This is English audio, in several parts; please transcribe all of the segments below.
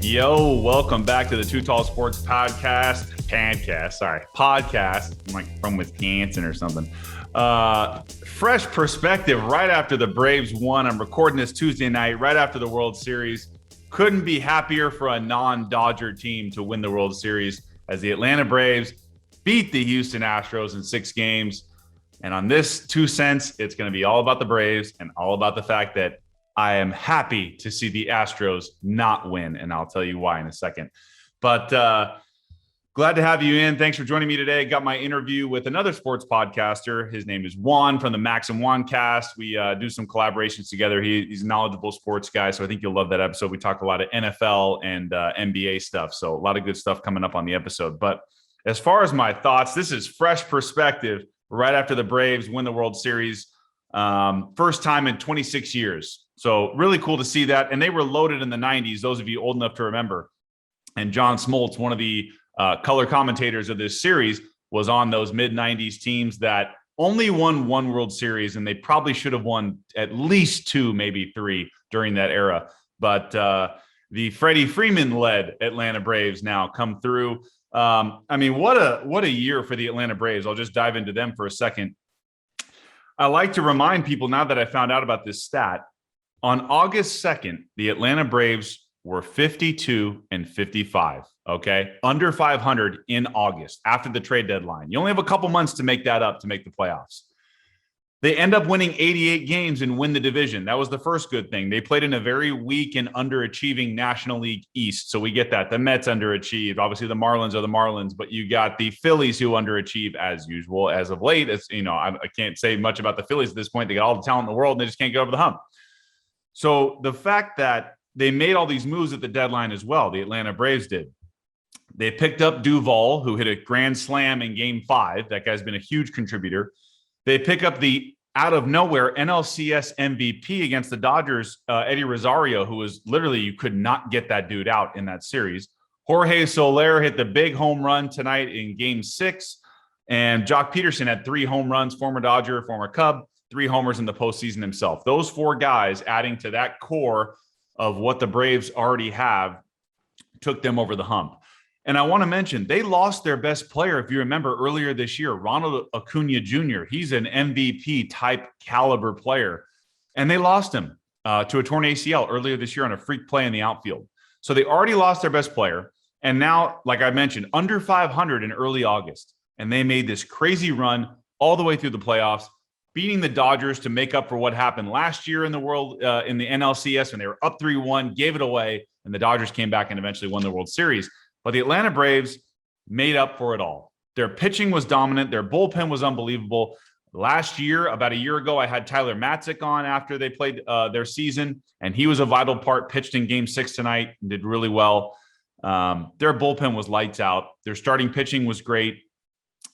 Yo, welcome back to the Too Tall Sports podcast. I'm like from Wisconsin or something. Fresh perspective right after the Braves won. I'm recording this Tuesday night, right after the World Series. Couldn't be happier for a non-Dodger team to win the World Series as the Atlanta Braves beat the Houston Astros in 6 games. And on this 2 cents, it's going to be all about the Braves and all about the fact that I am happy to see the Astros not win, and I'll tell you why in a second. But glad to have you in. Thanks for joining me today. Got my interview with another sports podcaster. His name is Juan from the Max Juan Cast. We do some collaborations together. He's a knowledgeable sports guy, so I think you'll love that episode. We talk a lot of NFL and NBA stuff, so a lot of good stuff coming up on the episode. But as far as my thoughts, this is fresh perspective right after the Braves win the World Series. First time in 26 years. So really cool to see that. And they were loaded in the 90s, those of you old enough to remember. And John Smoltz, one of the color commentators of this series, was on those mid-90s teams that only won 1 World Series, and they probably should have won at least 2, maybe 3 during that era. But the Freddie Freeman-led Atlanta Braves now come through. I mean, what a year for the Atlanta Braves. I'll just dive into them for a second. I like to remind people now that I found out about this stat. On August 2nd, the Atlanta Braves were 52-55, okay? Under 500 in August after the trade deadline. You only have a couple months to make that up to make the playoffs. They end up winning 88 games and win the division. That was the first good thing. They played in a very weak and underachieving National League East, so we get that. The Mets underachieved. Obviously, the Marlins are the Marlins, but you got the Phillies who underachieve as usual as of late. It's, I can't say much about the Phillies at this point. They got all the talent in the world, and they just can't get over the hump. So the fact that they made all these moves at the deadline as well, the Atlanta Braves did. They picked up Duvall, who hit a grand slam in Game 5. That guy's been a huge contributor. They pick up the out-of-nowhere NLCS MVP against the Dodgers, Eddie Rosario, who was literally, you could not get that dude out in that series. Jorge Soler hit the big home run tonight in Game 6. And Jock Peterson had 3 home runs, former Dodger, former Cub, 3 homers in the postseason himself. Those 4 guys adding to that core of what the Braves already have took them over the hump. And I want to mention, they lost their best player, if you remember, earlier this year, Ronald Acuna Jr. He's an MVP-type caliber player. And they lost him to a torn ACL earlier this year on a freak play in the outfield. So they already lost their best player. And now, like I mentioned, under 500 in early August. And they made this crazy run all the way through the playoffs, beating the Dodgers to make up for what happened last year in the world, in the NLCS, when they were up 3-1, gave it away, and the Dodgers came back and eventually won the World Series. But the Atlanta Braves made up for it all. Their pitching was dominant. Their bullpen was unbelievable. Last year, about a year ago, I had Tyler Matzik on after they played their season, and he was a vital part, pitched in Game 6 tonight, and did really well. Their bullpen was lights out. Their starting pitching was great.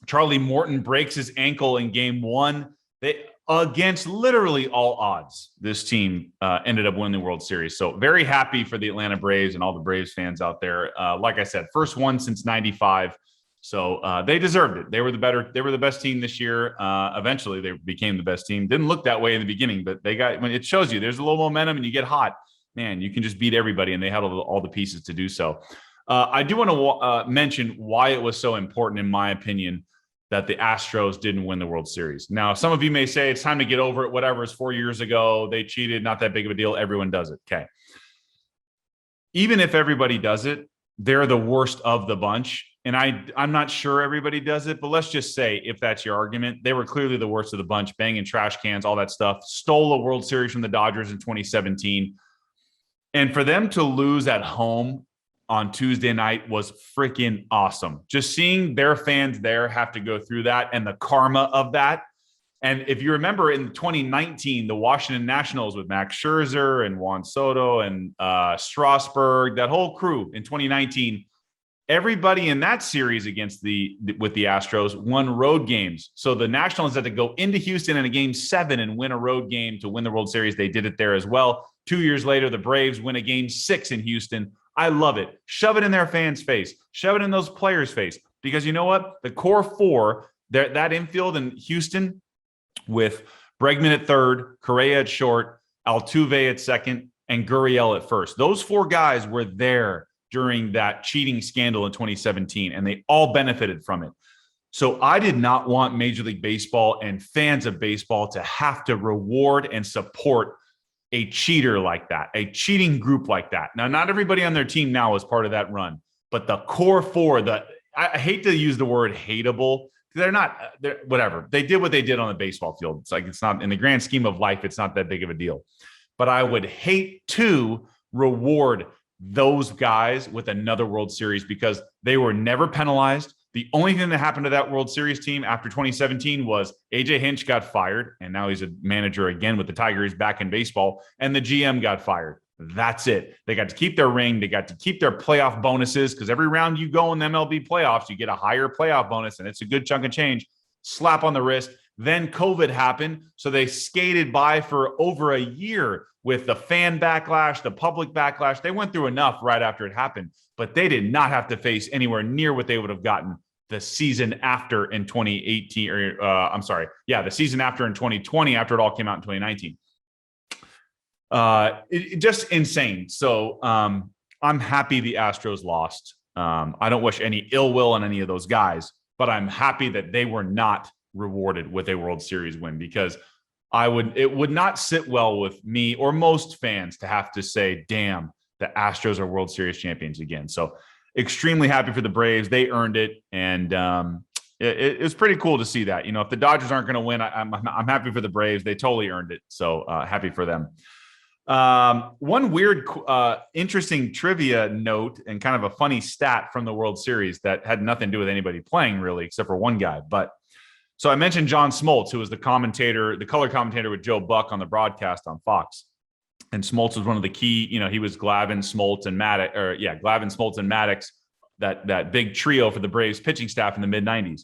Charlie Morton breaks his ankle in Game 1. They, against literally all odds, this team ended up winning the World Series. So very happy for the Atlanta Braves and all the Braves fans out there. Like I said, first one since '95. So they deserved it. They were the best team this year. Eventually they became the best team. Didn't look that way in the beginning, but when it shows you there's a little momentum and you get hot, man, you can just beat everybody, and they had all the pieces to do so. I do want to mention why it was so important, in my opinion, that the Astros didn't win the World Series. Now, some of you may say it's time to get over it. Whatever, it's 4 years ago. They cheated. Not that big of a deal. Everyone does it. Okay. Even if everybody does it, they're the worst of the bunch. And I'm not sure everybody does it, but let's just say, if that's your argument, they were clearly the worst of the bunch, banging trash cans, all that stuff, stole a World Series from the Dodgers in 2017. And for them to lose at home on Tuesday night was freaking awesome. Just seeing their fans there have to go through that and the karma of that. And if you remember in 2019, the Washington Nationals with Max Scherzer and Juan Soto and Strasburg, that whole crew in 2019, everybody in that series with the Astros won road games. So the Nationals had to go into Houston in a Game 7 and win a road game to win the World Series. They did it there as well. 2 years later, the Braves win a Game 6 in Houston. I love it. Shove it in their fans' face. Shove it in those players' face. Because you know what? The core 4, that infield in Houston with Bregman at third, Correa at short, Altuve at second, and Gurriel at first. Those 4 guys were there during that cheating scandal in 2017, and they all benefited from it. So I did not want Major League Baseball and fans of baseball to have to reward and support a cheater like that, a cheating group like that. Now, not everybody on their team now is part of that run, but the core four, I hate to use the word hateable. They're whatever. They did what they did on the baseball field. It's not, in the grand scheme of life, it's not that big of a deal. But I would hate to reward those guys with another World Series because they were never penalized. The only thing that happened to that World Series team after 2017 was AJ Hinch got fired, and now he's a manager again with the Tigers back in baseball, and the GM got fired. That's it. They got to keep their ring. They got to keep their playoff bonuses because every round you go in the MLB playoffs, you get a higher playoff bonus, and it's a good chunk of change. Slap on the wrist. Then COVID happened, so they skated by for over a year with the fan backlash, the public backlash. They went through enough right after it happened, but they did not have to face anywhere near what they would have gotten the season after in 2018, the season after in 2020, after it all came out in 2019. Just insane. So I'm happy the Astros lost. I don't wish any ill will on any of those guys, but I'm happy that they were not rewarded with a World Series win because it would not sit well with me or most fans to have to say, damn, the Astros are World Series champions again. So extremely happy for the Braves. They earned it. And it was pretty cool to see that. If the Dodgers aren't going to win, I'm happy for the Braves. They totally earned it. So happy for them. One weird, interesting trivia note and kind of a funny stat from the World Series that had nothing to do with anybody playing really, except for one guy. But so I mentioned John Smoltz, who was the color commentator with Joe Buck on the broadcast on Fox. And Smoltz was one of the key, he was Glavine, Smoltz, and Maddox, that big trio for the Braves pitching staff in the mid-90s.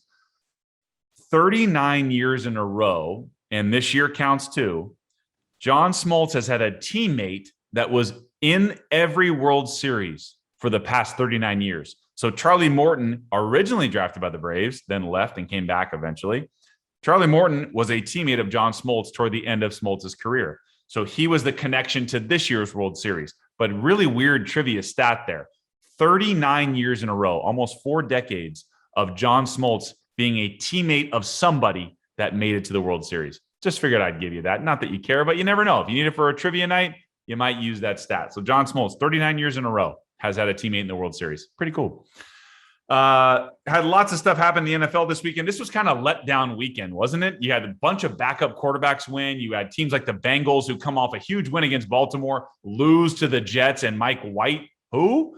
39 years in a row, and this year counts too, John Smoltz has had a teammate that was in every World Series for the past 39 years. So Charlie Morton, originally drafted by the Braves, then left and came back eventually. Charlie Morton was a teammate of John Smoltz toward the end of Smoltz's career. So he was the connection to this year's World Series. But really weird trivia stat there. 39 years in a row, almost 4 decades of John Smoltz being a teammate of somebody that made it to the World Series. Just figured I'd give you that. Not that you care, but you never know. If you need it for a trivia night, you might use that stat. So John Smoltz, 39 years in a row, has had a teammate in the World Series. Pretty cool. Had lots of stuff happen in the NFL this weekend. This was kind of let down weekend, wasn't it? You had a bunch of backup quarterbacks win. You had teams like the Bengals who come off a huge win against Baltimore, lose to the Jets, and Mike White, who,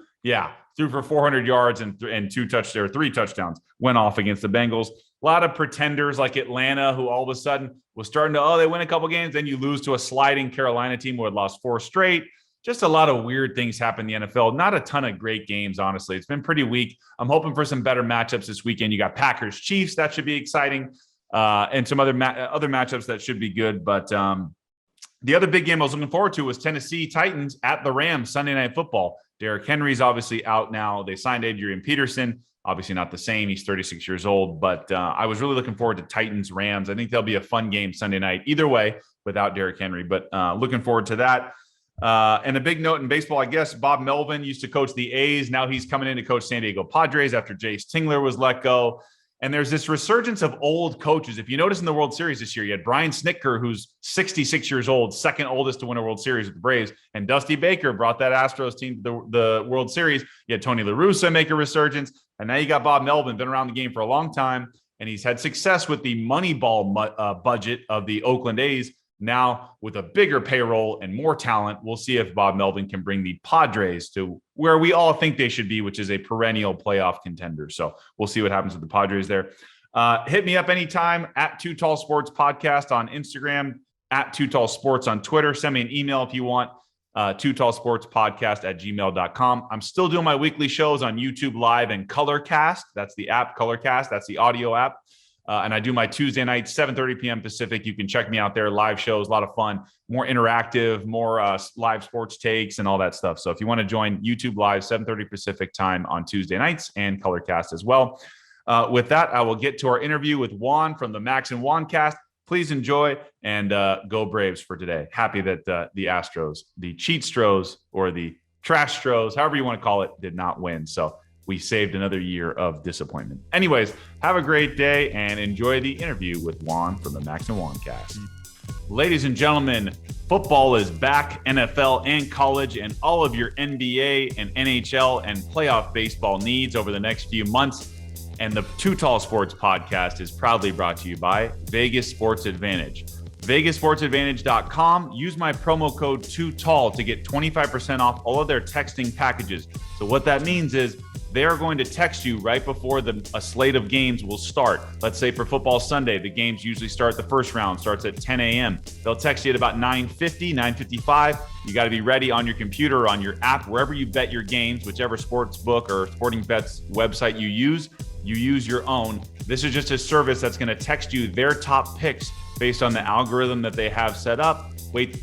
threw for 400 yards and 3 touchdowns, went off against the Bengals. A lot of pretenders like Atlanta, who all of a sudden was starting to, they win a couple games, then you lose to a sliding Carolina team who had lost 4 straight. Just a lot of weird things happen in the NFL. Not a ton of great games, honestly. It's been pretty weak. I'm hoping for some better matchups this weekend. You got Packers, Chiefs. That should be exciting. And some other matchups that should be good. But the other big game I was looking forward to was Tennessee Titans at the Rams, Sunday Night Football. Derrick Henry's obviously out now. They signed Adrian Peterson. Obviously not the same. He's 36 years old. But I was really looking forward to Titans-Rams. I think there'll be a fun game Sunday night, either way, without Derrick Henry. But looking forward to that. And a big note in baseball, I guess, Bob Melvin used to coach the A's. Now he's coming in to coach San Diego Padres after Jace Tingler was let go. And there's this resurgence of old coaches. If you notice in the World Series this year, you had Brian Snitker, who's 66 years old, second oldest to win a World Series with the Braves. And Dusty Baker brought that Astros team to the World Series. You had Tony La Russa make a resurgence. And now you got Bob Melvin, been around the game for a long time. And he's had success with the Moneyball budget of the Oakland A's. Now, with a bigger payroll and more talent, we'll see if Bob Melvin can bring the Padres to where we all think they should be, which is a perennial playoff contender. So we'll see what happens with the Padres there. Hit me up anytime at Too Tall Sports Podcast on Instagram, at Too Tall Sports on Twitter. Send me an email if you want, tootallsportspodcast@gmail.com. I'm still doing my weekly shows on YouTube Live and Colorcast. That's the app, Colorcast. That's the audio app. And I do my Tuesday night, 7:30 p.m. Pacific. You can check me out there. Live shows, a lot of fun, more interactive, more live sports takes and all that stuff. So if you want to join YouTube Live, 7:30 Pacific time on Tuesday nights and Colorcast as well. With that, I will get to our interview with Juan from the Max and Juan Cast. Please enjoy and go Braves for today. Happy that the Astros, the Cheatstros or the Trastros, however you want to call it, did not win. So we saved another year of disappointment. Anyways, have a great day and enjoy the interview with Juan from the Max and Juan Cast. Ladies and gentlemen, football is back, NFL and college, and all of your NBA and NHL and playoff baseball needs over the next few months. And the Too Tall Sports podcast is proudly brought to you by Vegas Sports Advantage. VegasSportsAdvantage.com. Use my promo code TOOTALL to get 25% off all of their texting packages. So what that means is they are going to text you right before a slate of games will start. Let's say for football Sunday, the games usually start, the first round starts at 10 a.m. They'll text you at about 9:50, 9:55. You got to be ready on your computer or on your app, wherever you bet your games, whichever sports book or sporting bets website you use your own. This is just a service that's going to text you their top picks based on the algorithm that they have set up.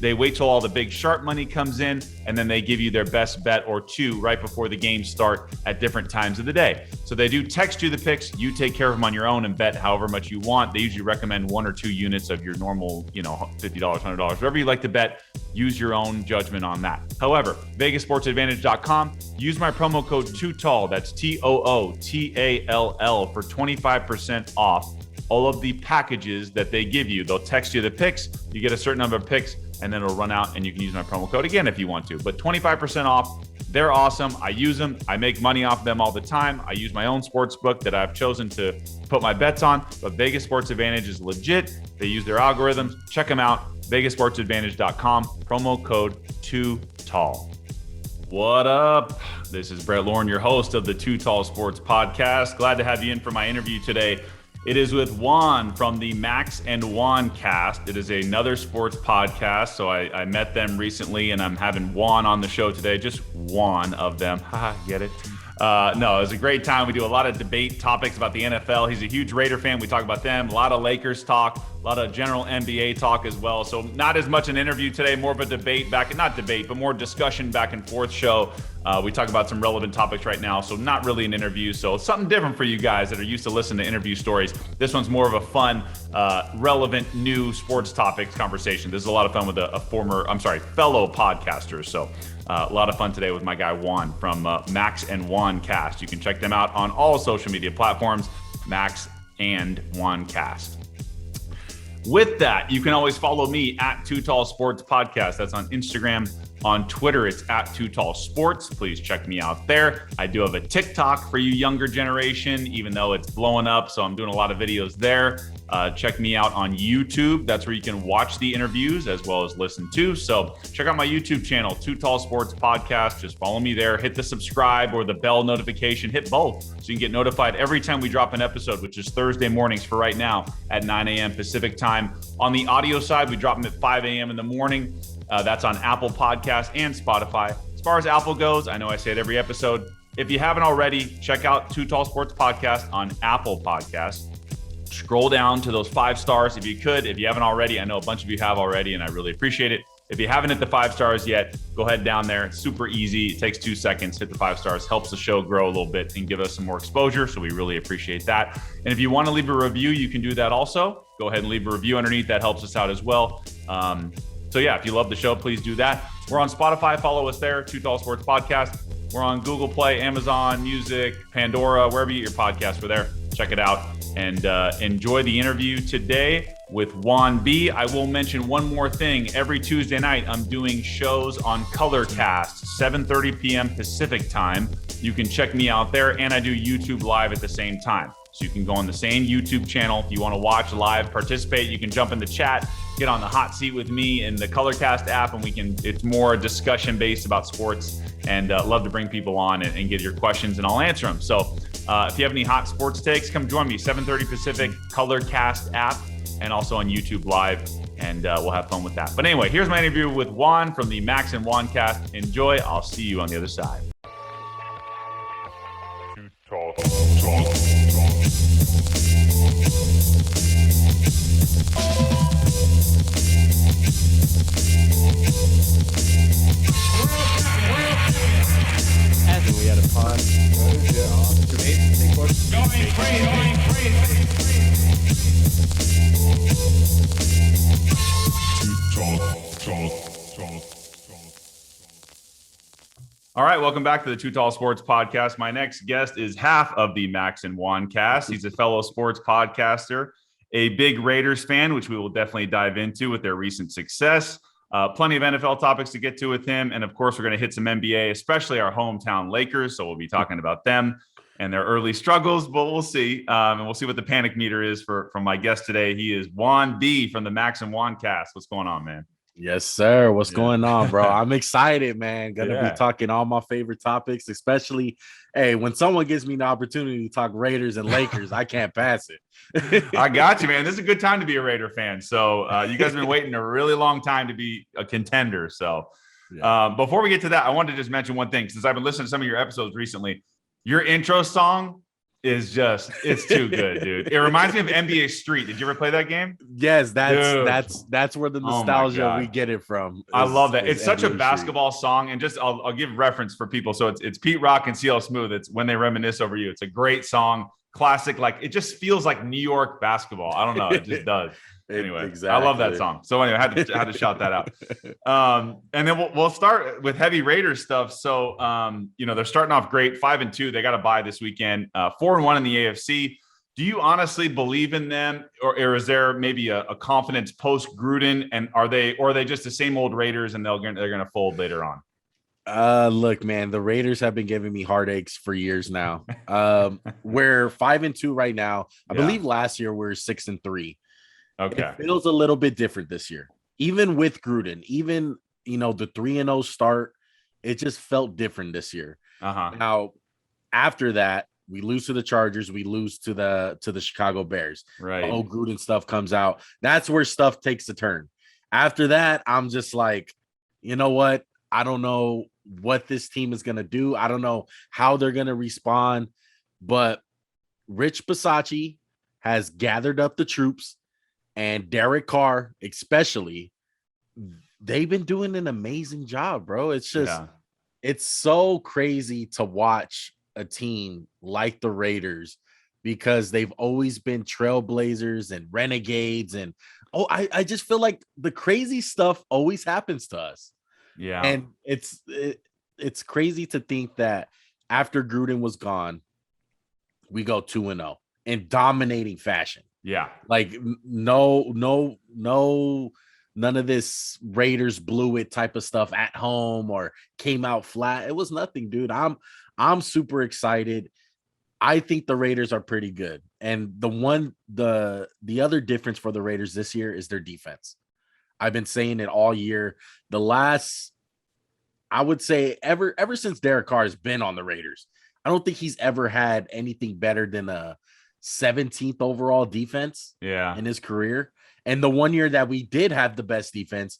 They wait till all the big sharp money comes in, and then they give you their best bet or two right before the games start at different times of the day. So they do text you the picks. You take care of them on your own and bet however much you want. They usually recommend 1 or 2 units of your normal, $50, $100, whatever you like to bet. Use your own judgment on that. However, VegasSportsAdvantage.com. Use my promo code TOOTALL. That's TOOTALL for 25% off all of the packages that they give you. They'll text you the picks. You get a certain number of picks, and then it'll run out, and you can use my promo code again if you want to. But 25% off. They're awesome. I use them. I make money off them all the time. I use my own sports book that I've chosen to put my bets on. But Vegas Sports Advantage is legit. They use their algorithms. Check them out. VegasSportsAdvantage.com. Promo code TOOTALL. What up? This is Brett Lauren, your host of the Too Tall Sports podcast. Glad to have you in for my interview today. It is with Juan from the Max and Juan Cast. It is another sports podcast. So I met them recently, and I'm having Juan on the show today. Just one of them. Haha, get it? No, it was a great time. We do a lot of debate topics about the NFL. He's a huge Raider fan. We talk about them. A lot of Lakers talk. A lot of general NBA talk as well. So not as much an interview today, more of a debate not debate, but more discussion back and forth show. We talk about some relevant topics right now. So not really an interview. So something different for you guys that are used to listening to interview stories. This one's more of a fun, relevant, new sports topics conversation. This is a lot of fun with fellow podcasters. So a lot of fun today with my guy Juan from Max and Juan Cast. You can check them out on all social media platforms, Max and Juan Cast. With that, you can always follow me at Too Tall Sports Podcast. That's on Instagram. On Twitter, it's at Too Tall Sports. Please check me out there. I do have a TikTok for you younger generation, even though it's blowing up. So I'm doing a lot of videos there. Check me out on YouTube. That's where you can watch the interviews as well as listen to. So check out my YouTube channel, Too Tall Sports Podcast. Just follow me there. Hit the subscribe or the bell notification. Hit both so you can get notified every time we drop an episode, which is Thursday mornings for right now at 9 a.m. Pacific time. On the audio side, we drop them at 5 a.m. in the morning. That's on Apple Podcasts and Spotify. As far as Apple goes, I know I say it every episode. If you haven't already, check out Too Tall Sports Podcast on Apple Podcasts. Scroll down to those 5 stars if you could. If you haven't already, I know a bunch of you have already, and I really appreciate it. If you haven't hit the 5 stars yet, go ahead down there. It's super easy. It takes 2 seconds. Hit the 5 stars. Helps the show grow a little bit and give us some more exposure. So we really appreciate that. And if you want to leave a review, you can do that also. Go ahead and leave a review underneath. That helps us out as well. So yeah, if you love the show, please do that. We're on Spotify. Follow us there, Too Tall Sports Podcast. We're on Google Play, Amazon Music, Pandora, wherever you get your podcasts. We're there. Check it out and enjoy the interview today with Juan B. I will mention one more thing. Every Tuesday night, I'm doing shows on Colorcast, 7:30 p.m. Pacific time. You can check me out there, and I do YouTube live at the same time. So you can go on the same YouTube channel. If you want to watch live, participate, you can jump in the chat, get on the hot seat with me in the Colorcast app, and it's more discussion based about sports, and love to bring people on and get your questions, and I'll answer them. So if you have any hot sports takes, come join me, 7:30 Pacific, Colorcast app, and also on YouTube live, and we'll have fun with that. But anyway, here's my interview with Juan from the Max and Juan Cast. Enjoy. I'll see you on the other side. We had a pond. Going crazy. All right, welcome back to the Too Tall Sports Podcast. My next guest is half of the Max and Juan Cast. He's a fellow sports podcaster, a big Raiders fan, which we will definitely dive into with their recent success. Plenty of NFL topics to get to with him. And of course, we're going to hit some NBA, especially our hometown Lakers. So we'll be talking about them and their early struggles, but we'll see. And we'll see what the panic meter is from my guest today. He is Juan B from the Max and Juan Cast. What's going on, man? Yes, sir. What's going on, bro? I'm excited, man. Gonna be talking all my favorite topics, especially, hey, when someone gives me the opportunity to talk Raiders and Lakers, I can't pass it. I got you, man. This is a good time to be a Raider fan. So you guys have been waiting a really long time to be a contender. So before we get to that, I wanted to just mention one thing. Since I've been listening to some of your episodes recently, your intro song is it's too good, dude. It reminds me of NBA Street. Did you ever play that game? Yes, that's where the nostalgia we get it from. I love that. It's such a basketball song, and just I'll give reference for people. So it's Pete Rock and CL Smooth. It's When They Reminisce Over You. It's a great song, classic. Like it just feels like New York basketball. I don't know, it just does. Anyway, exactly. I love that song. So anyway, I had to shout that out. And then we'll start with heavy Raiders stuff. So they're starting off great, 5-2. They got a bye this weekend, 4-1 in the AFC. Do you honestly believe in them, or is there maybe a confidence post Gruden? And are they just the same old Raiders, and they're going to fold later on? Look, man, the Raiders have been giving me heartaches for years now. We're 5-2 right now. I believe last year we were 6-3. Okay. It feels a little bit different this year. Even with Gruden, even the 3-0 start, it just felt different this year. Now, after that, we lose to the Chargers, we lose to the Chicago Bears. Right. The whole Gruden stuff comes out. That's where stuff takes a turn. After that, I'm just like, you know what? I don't know what this team is gonna do. I don't know how they're gonna respond, but Rich Bisaccia has gathered up the troops. And Derek Carr, especially, they've been doing an amazing job, bro. It's just, it's so crazy to watch a team like the Raiders because they've always been trailblazers and renegades. And, I just feel like the crazy stuff always happens to us. Yeah. And it's crazy to think that after Gruden was gone, we go 2-0 in dominating fashion. Yeah. Like no, none of this Raiders blew it type of stuff at home or came out flat. It was nothing, dude. I'm super excited. I think the Raiders are pretty good. And the other difference for the Raiders this year is their defense. I've been saying it all year. I would say ever since Derek Carr has been on the Raiders, I don't think he's ever had anything better than a 17th overall defense in his career. And the one year that we did have the best defense,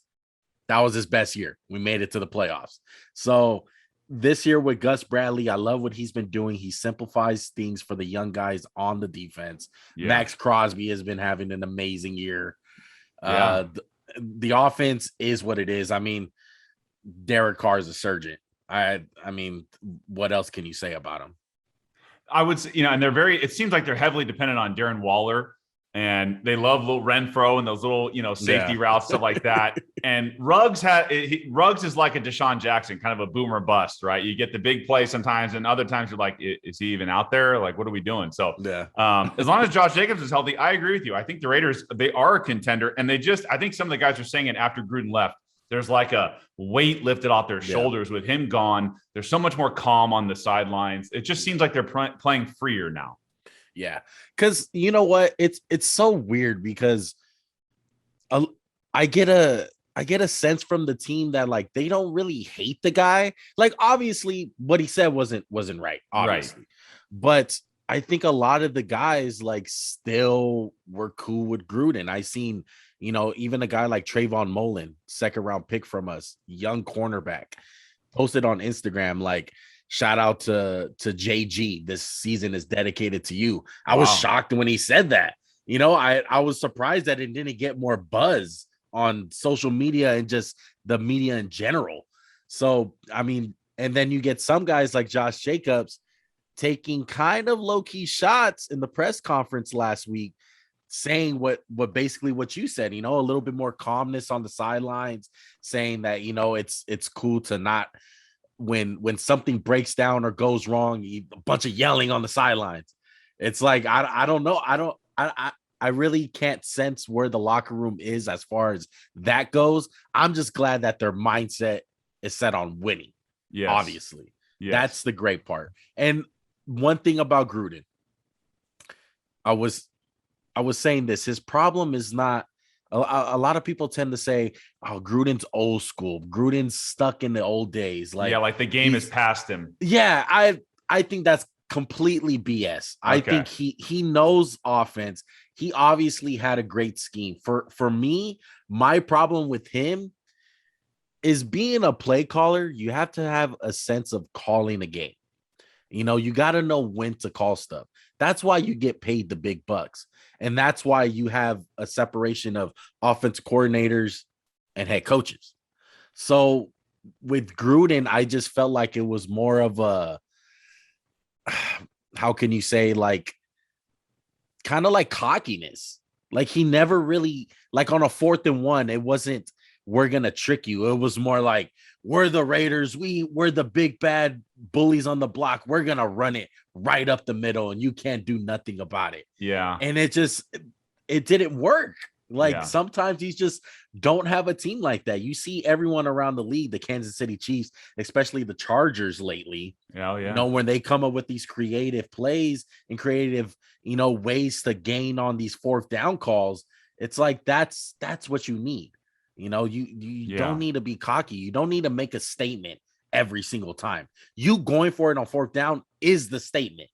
that was his best year. We made it to the playoffs. So this year with Gus Bradley, I love what he's been doing. He simplifies things for the young guys on the defense. Max Crosby has been having an amazing year. The offense is what it is. I mean, Derek Carr is a surgeon. I mean, what else can you say about him? I would say, and it seems like they're heavily dependent on Darren Waller, and they love little Renfro and those little, safety routes, stuff like that. And Ruggs is like a Deshaun Jackson, kind of a boomer bust, right? You get the big play sometimes, and other times you're like, is he even out there? Like, what are we doing? So as long as Josh Jacobs is healthy, I agree with you. I think the Raiders, they are a contender, and I think some of the guys are saying it after Gruden left. There's like a weight lifted off their shoulders with him gone. There's so much more calm on the sidelines. It just seems like they're playing freer now. Yeah. Cause you know what? It's so weird because I get a sense from the team that like, they don't really hate the guy. Like obviously what he said wasn't right. Obviously. Right. But I think a lot of the guys like still were cool with Gruden. I seen, even a guy like Trayvon Mullen, second round pick from us, young cornerback, posted on Instagram, like, shout out to JG. This season is dedicated to you. I was shocked when he said that. I was surprised that it didn't get more buzz on social media and just the media in general. So, I mean, and then you get some guys like Josh Jacobs taking kind of low-key shots in the press conference last week, saying what basically what you said, a little bit more calmness on the sidelines, saying that, it's cool to not when something breaks down or goes wrong, a bunch of yelling on the sidelines. It's like I don't know. I really can't sense where the locker room is as far as that goes. I'm just glad that their mindset is set on winning. Yes. Obviously. Yes. That's the great part. And one thing about Gruden, I was saying this, his problem is not a lot of people tend to say, oh, Gruden's old school. Gruden's stuck in the old days. Like, yeah, like the game is past him. Yeah, I think that's completely BS. I think he knows offense. He obviously had a great scheme. For me, my problem with him is being a play caller. You have to have a sense of calling a game. You know, you got to know when to call stuff. That's why you get paid the big bucks. And that's why you have a separation of offense coordinators and head coaches. So with Gruden, I just felt like it was more of a, how can you say, like, kind of like cockiness. Like he never really, like on a 4th and 1, it wasn't, we're going to trick you. It was more like, we're the Raiders. We're the big bad bullies on the block. We're going to run it right up the middle and you can't do nothing about it. Yeah. And it didn't work. Like sometimes you just don't have a team like that. You see everyone around the league, the Kansas City Chiefs, especially the Chargers lately. Oh, yeah. You know, when they come up with these creative plays and creative, you know, ways to gain on these 4th down calls, it's like that's what you need. You know, you don't need to be cocky. You don't need to make a statement every single time. You going for it on 4th down is the statement.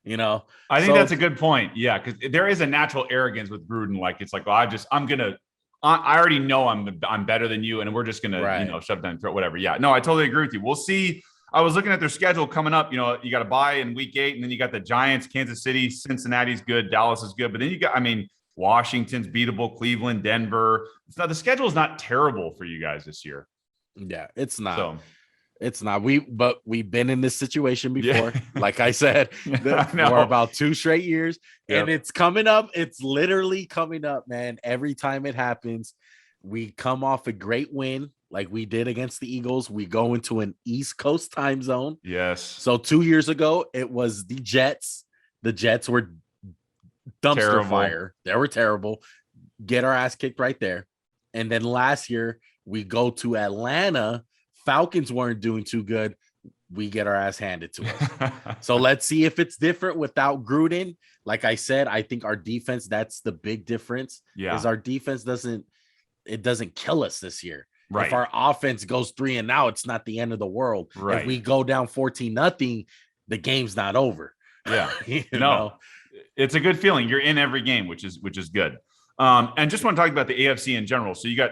You know, I think that's a good point. Yeah, because there is a natural arrogance with Gruden. Like it's like, well, I already know I'm better than you, and we're just gonna you know, shove down throat, whatever. Yeah, no, I totally agree with you. We'll see. I was looking at their schedule coming up. You know, you got to bye in week 8, and then you got the Giants, Kansas City, Cincinnati's good, Dallas is good, but then you got, I mean, Washington's beatable, Cleveland, Denver. The schedule is not terrible for you guys this year. Yeah, it's not. So. It's not. But we've been in this situation before. Yeah. Like I said, for about 2 straight years. Yep. And it's coming up. It's literally coming up, man. Every time it happens, we come off a great win like we did against the Eagles. We go into an East Coast time zone. Yes. So 2 years ago, it was the Jets. The Jets were dumpster fire. They were terrible. Get our ass kicked right there. And then last year, we go to Atlanta. Falcons weren't doing too good. We get our ass handed to us. So let's see if it's different without Gruden. Like I said, I think our defense, that's the big difference. Yeah. Is our defense doesn't kill us this year. Right. If our offense goes 3 and now, it's not the end of the world. Right. If we go down 14-0, the game's not over. Yeah. you know? It's a good feeling. You're in every game, which is good. And just want to talk about the AFC in general. So you got,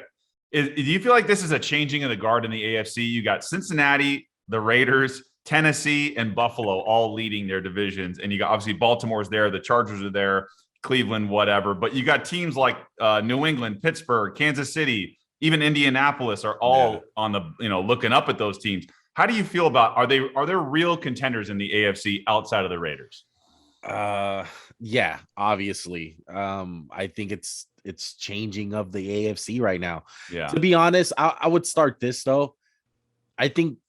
do you feel like this is a changing of the guard in the AFC? You got Cincinnati, the Raiders, Tennessee, and Buffalo all leading their divisions. And you got obviously Baltimore's there, the Chargers are there, Cleveland, whatever. But you got teams like New England, Pittsburgh, Kansas City, even Indianapolis are all on the, you know, looking up at those teams. How do you feel about, are there real contenders in the AFC outside of the Raiders? Yeah, obviously. I think it's changing of the AFC right now. Yeah. To be honest, I would start this though. I think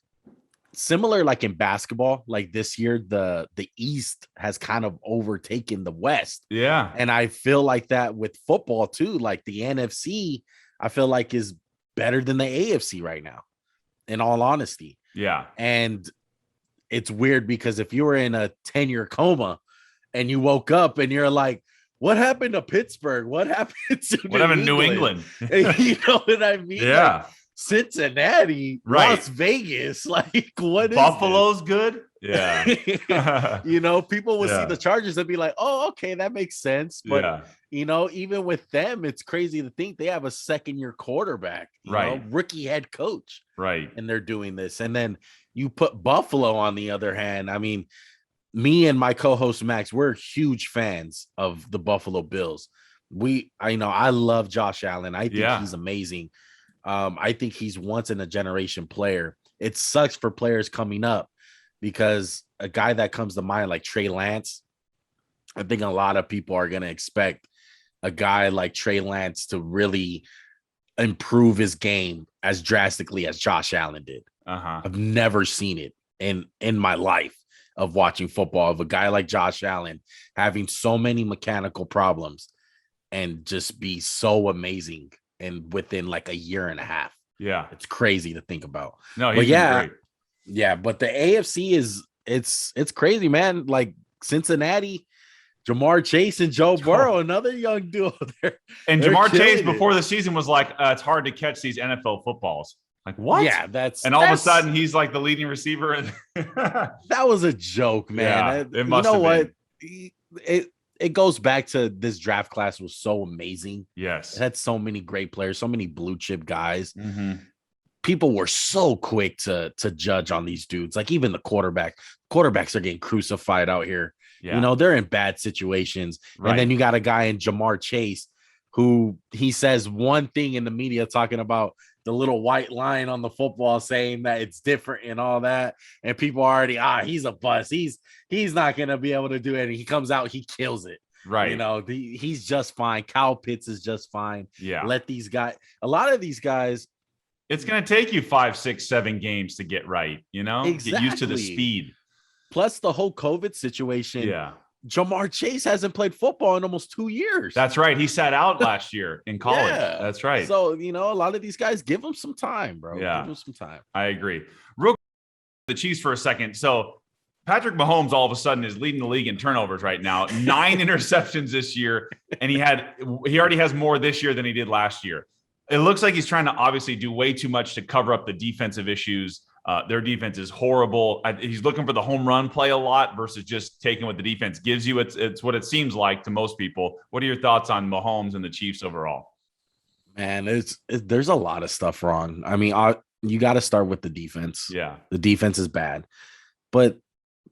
similar like in basketball, like this year, the East has kind of overtaken the West. Yeah. And I feel like that with football too. Like the NFC, I feel like is better than the AFC right now, in all honesty. Yeah. And it's weird because if you were in a 10-year coma and you woke up and you're like, what happened to Pittsburgh? What happened to New England? You know what I mean? Yeah. Like Cincinnati, Las Vegas. Like, what is Buffalo's good? Yeah. You know, people would see the Chargers and be like, oh, okay, that makes sense. But, you know, even with them, it's crazy to think they have a 2nd-year quarterback, you know, rookie head coach. Right. And they're doing this. And then you put Buffalo on the other hand. I mean, me and my co-host Max, we're huge fans of the Buffalo Bills. I love Josh Allen. I think he's amazing. I think he's once in a generation player. It sucks for players coming up because a guy that comes to mind like Trey Lance, I think a lot of people are going to expect a guy like Trey Lance to really improve his game as drastically as Josh Allen did. I've never seen it in my life of watching football, of a guy like Josh Allen having so many mechanical problems and just be so amazing and within like a year and a half. Yeah. It's crazy to think about. No, but he's great. Yeah, but the AFC is it's crazy, man. Like Cincinnati, Jamar Chase and Joe Burrow, another young duo there. And Jamar Chase before the season was like, it's hard to catch these NFL footballs. Like, what? Yeah, and all of a sudden he's like the leading receiver. And that was a joke, man. Yeah, it must have been. It goes back to this draft class was so amazing. Yes. It had so many great players, so many blue chip guys. Mm-hmm. People were so quick to judge on these dudes. Like even the quarterbacks are getting crucified out here. Yeah. You know, they're in bad situations. Right. And then you got a guy in Jamar Chase who he says one thing in the media talking about the little white line on the football saying that it's different and all that. And people are already, he's a bust. He's not going to be able to do it. And he comes out, he kills it. Right. You know, he's just fine. Kyle Pitts is just fine. Yeah. Let these guys, a lot of these guys. It's going to take you 5, 6, 7 games to get right. You know, exactly. Get used to the speed. Plus the whole COVID situation. Yeah. Jamar Chase hasn't played football in almost 2 years. That's right. He sat out last year in college. Yeah. That's right. So, you know, a lot of these guys, give them some time, bro. Yeah. Give them some time. I agree. Real quick, the Chiefs for a second. So Patrick Mahomes all of a sudden is leading the league in turnovers right now. 9 interceptions this year. And he already has more this year than he did last year. It looks like he's trying to obviously do way too much to cover up the defensive issues. Their defense is horrible. He's looking for the home run play a lot versus just taking what the defense gives you. It's what it seems like to most people. What are your thoughts on Mahomes and the Chiefs overall? Man, there's a lot of stuff wrong. I mean, you got to start with the defense. Yeah. The defense is bad, but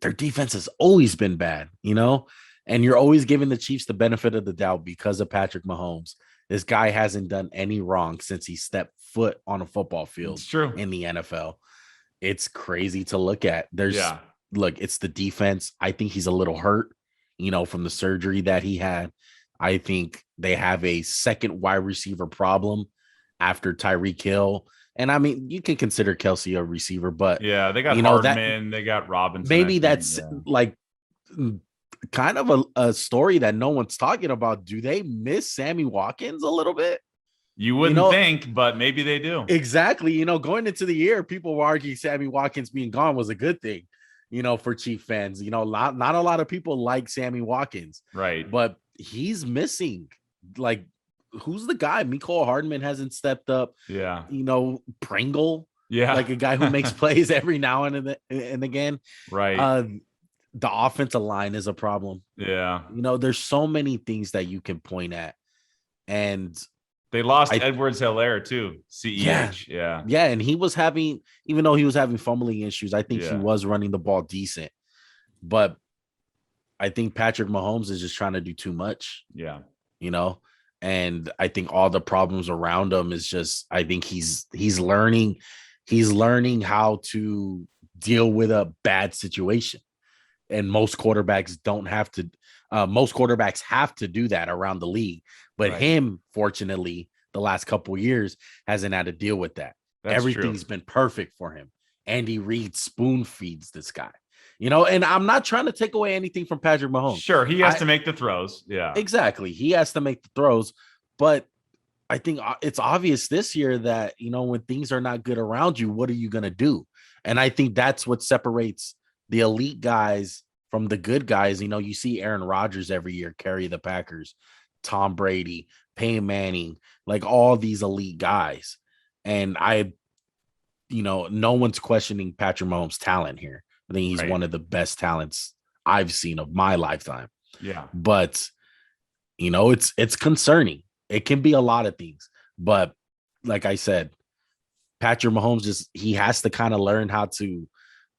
their defense has always been bad, you know, and you're always giving the Chiefs the benefit of the doubt because of Patrick Mahomes. This guy hasn't done any wrong since he stepped foot on a football field. It's true. In the NFL. It's crazy to look at. Look, it's the defense. I think he's a little hurt, you know, from the surgery that he had. I think they have a second wide receiver problem after Tyreek Hill. And I mean, you can consider Kelsey a receiver, but yeah, they got Hardman, they got Robinson. Maybe that's like kind of a story that no one's talking about. Do they miss Sammy Watkins a little bit? You wouldn't think, but maybe they do. Exactly. You know, going into the year, people were arguing Sammy Watkins being gone was a good thing, you know, for Chief fans. You know, not a lot of people like Sammy Watkins. Right. But he's missing. Like, who's the guy? Mecole Hardman hasn't stepped up. Yeah. You know, Pringle. Yeah. Like a guy who makes plays every now and again. Right. The offensive line is a problem. Yeah. You know, there's so many things that you can point at. And they lost Edwards-Helaire too. CEH. Yeah. Yeah. And he was having, even though he was having fumbling issues, I think he was running the ball decent. But I think Patrick Mahomes is just trying to do too much. Yeah. You know, and I think all the problems around him is just, I think he's learning how to deal with a bad situation. And most quarterbacks have to do that around the league. But him, fortunately, the last couple of years hasn't had to deal with that. Everything's been perfect for him. Andy Reid spoon feeds this guy, you know, and I'm not trying to take away anything from Patrick Mahomes. Sure. He has to make the throws. Yeah, exactly. He has to make the throws, but I think it's obvious this year that, you know, when things are not good around you, what are you going to do? And I think that's what separates the elite guys from the good guys. You know, you see Aaron Rodgers every year carry the Packers, Tom Brady, Peyton Manning, like all these elite guys. And no one's questioning Patrick Mahomes' talent here. I think he's one of the best talents I've seen of my lifetime. Yeah. But, you know, it's concerning. It can be a lot of things. But like I said, Patrick Mahomes he has to kind of learn how to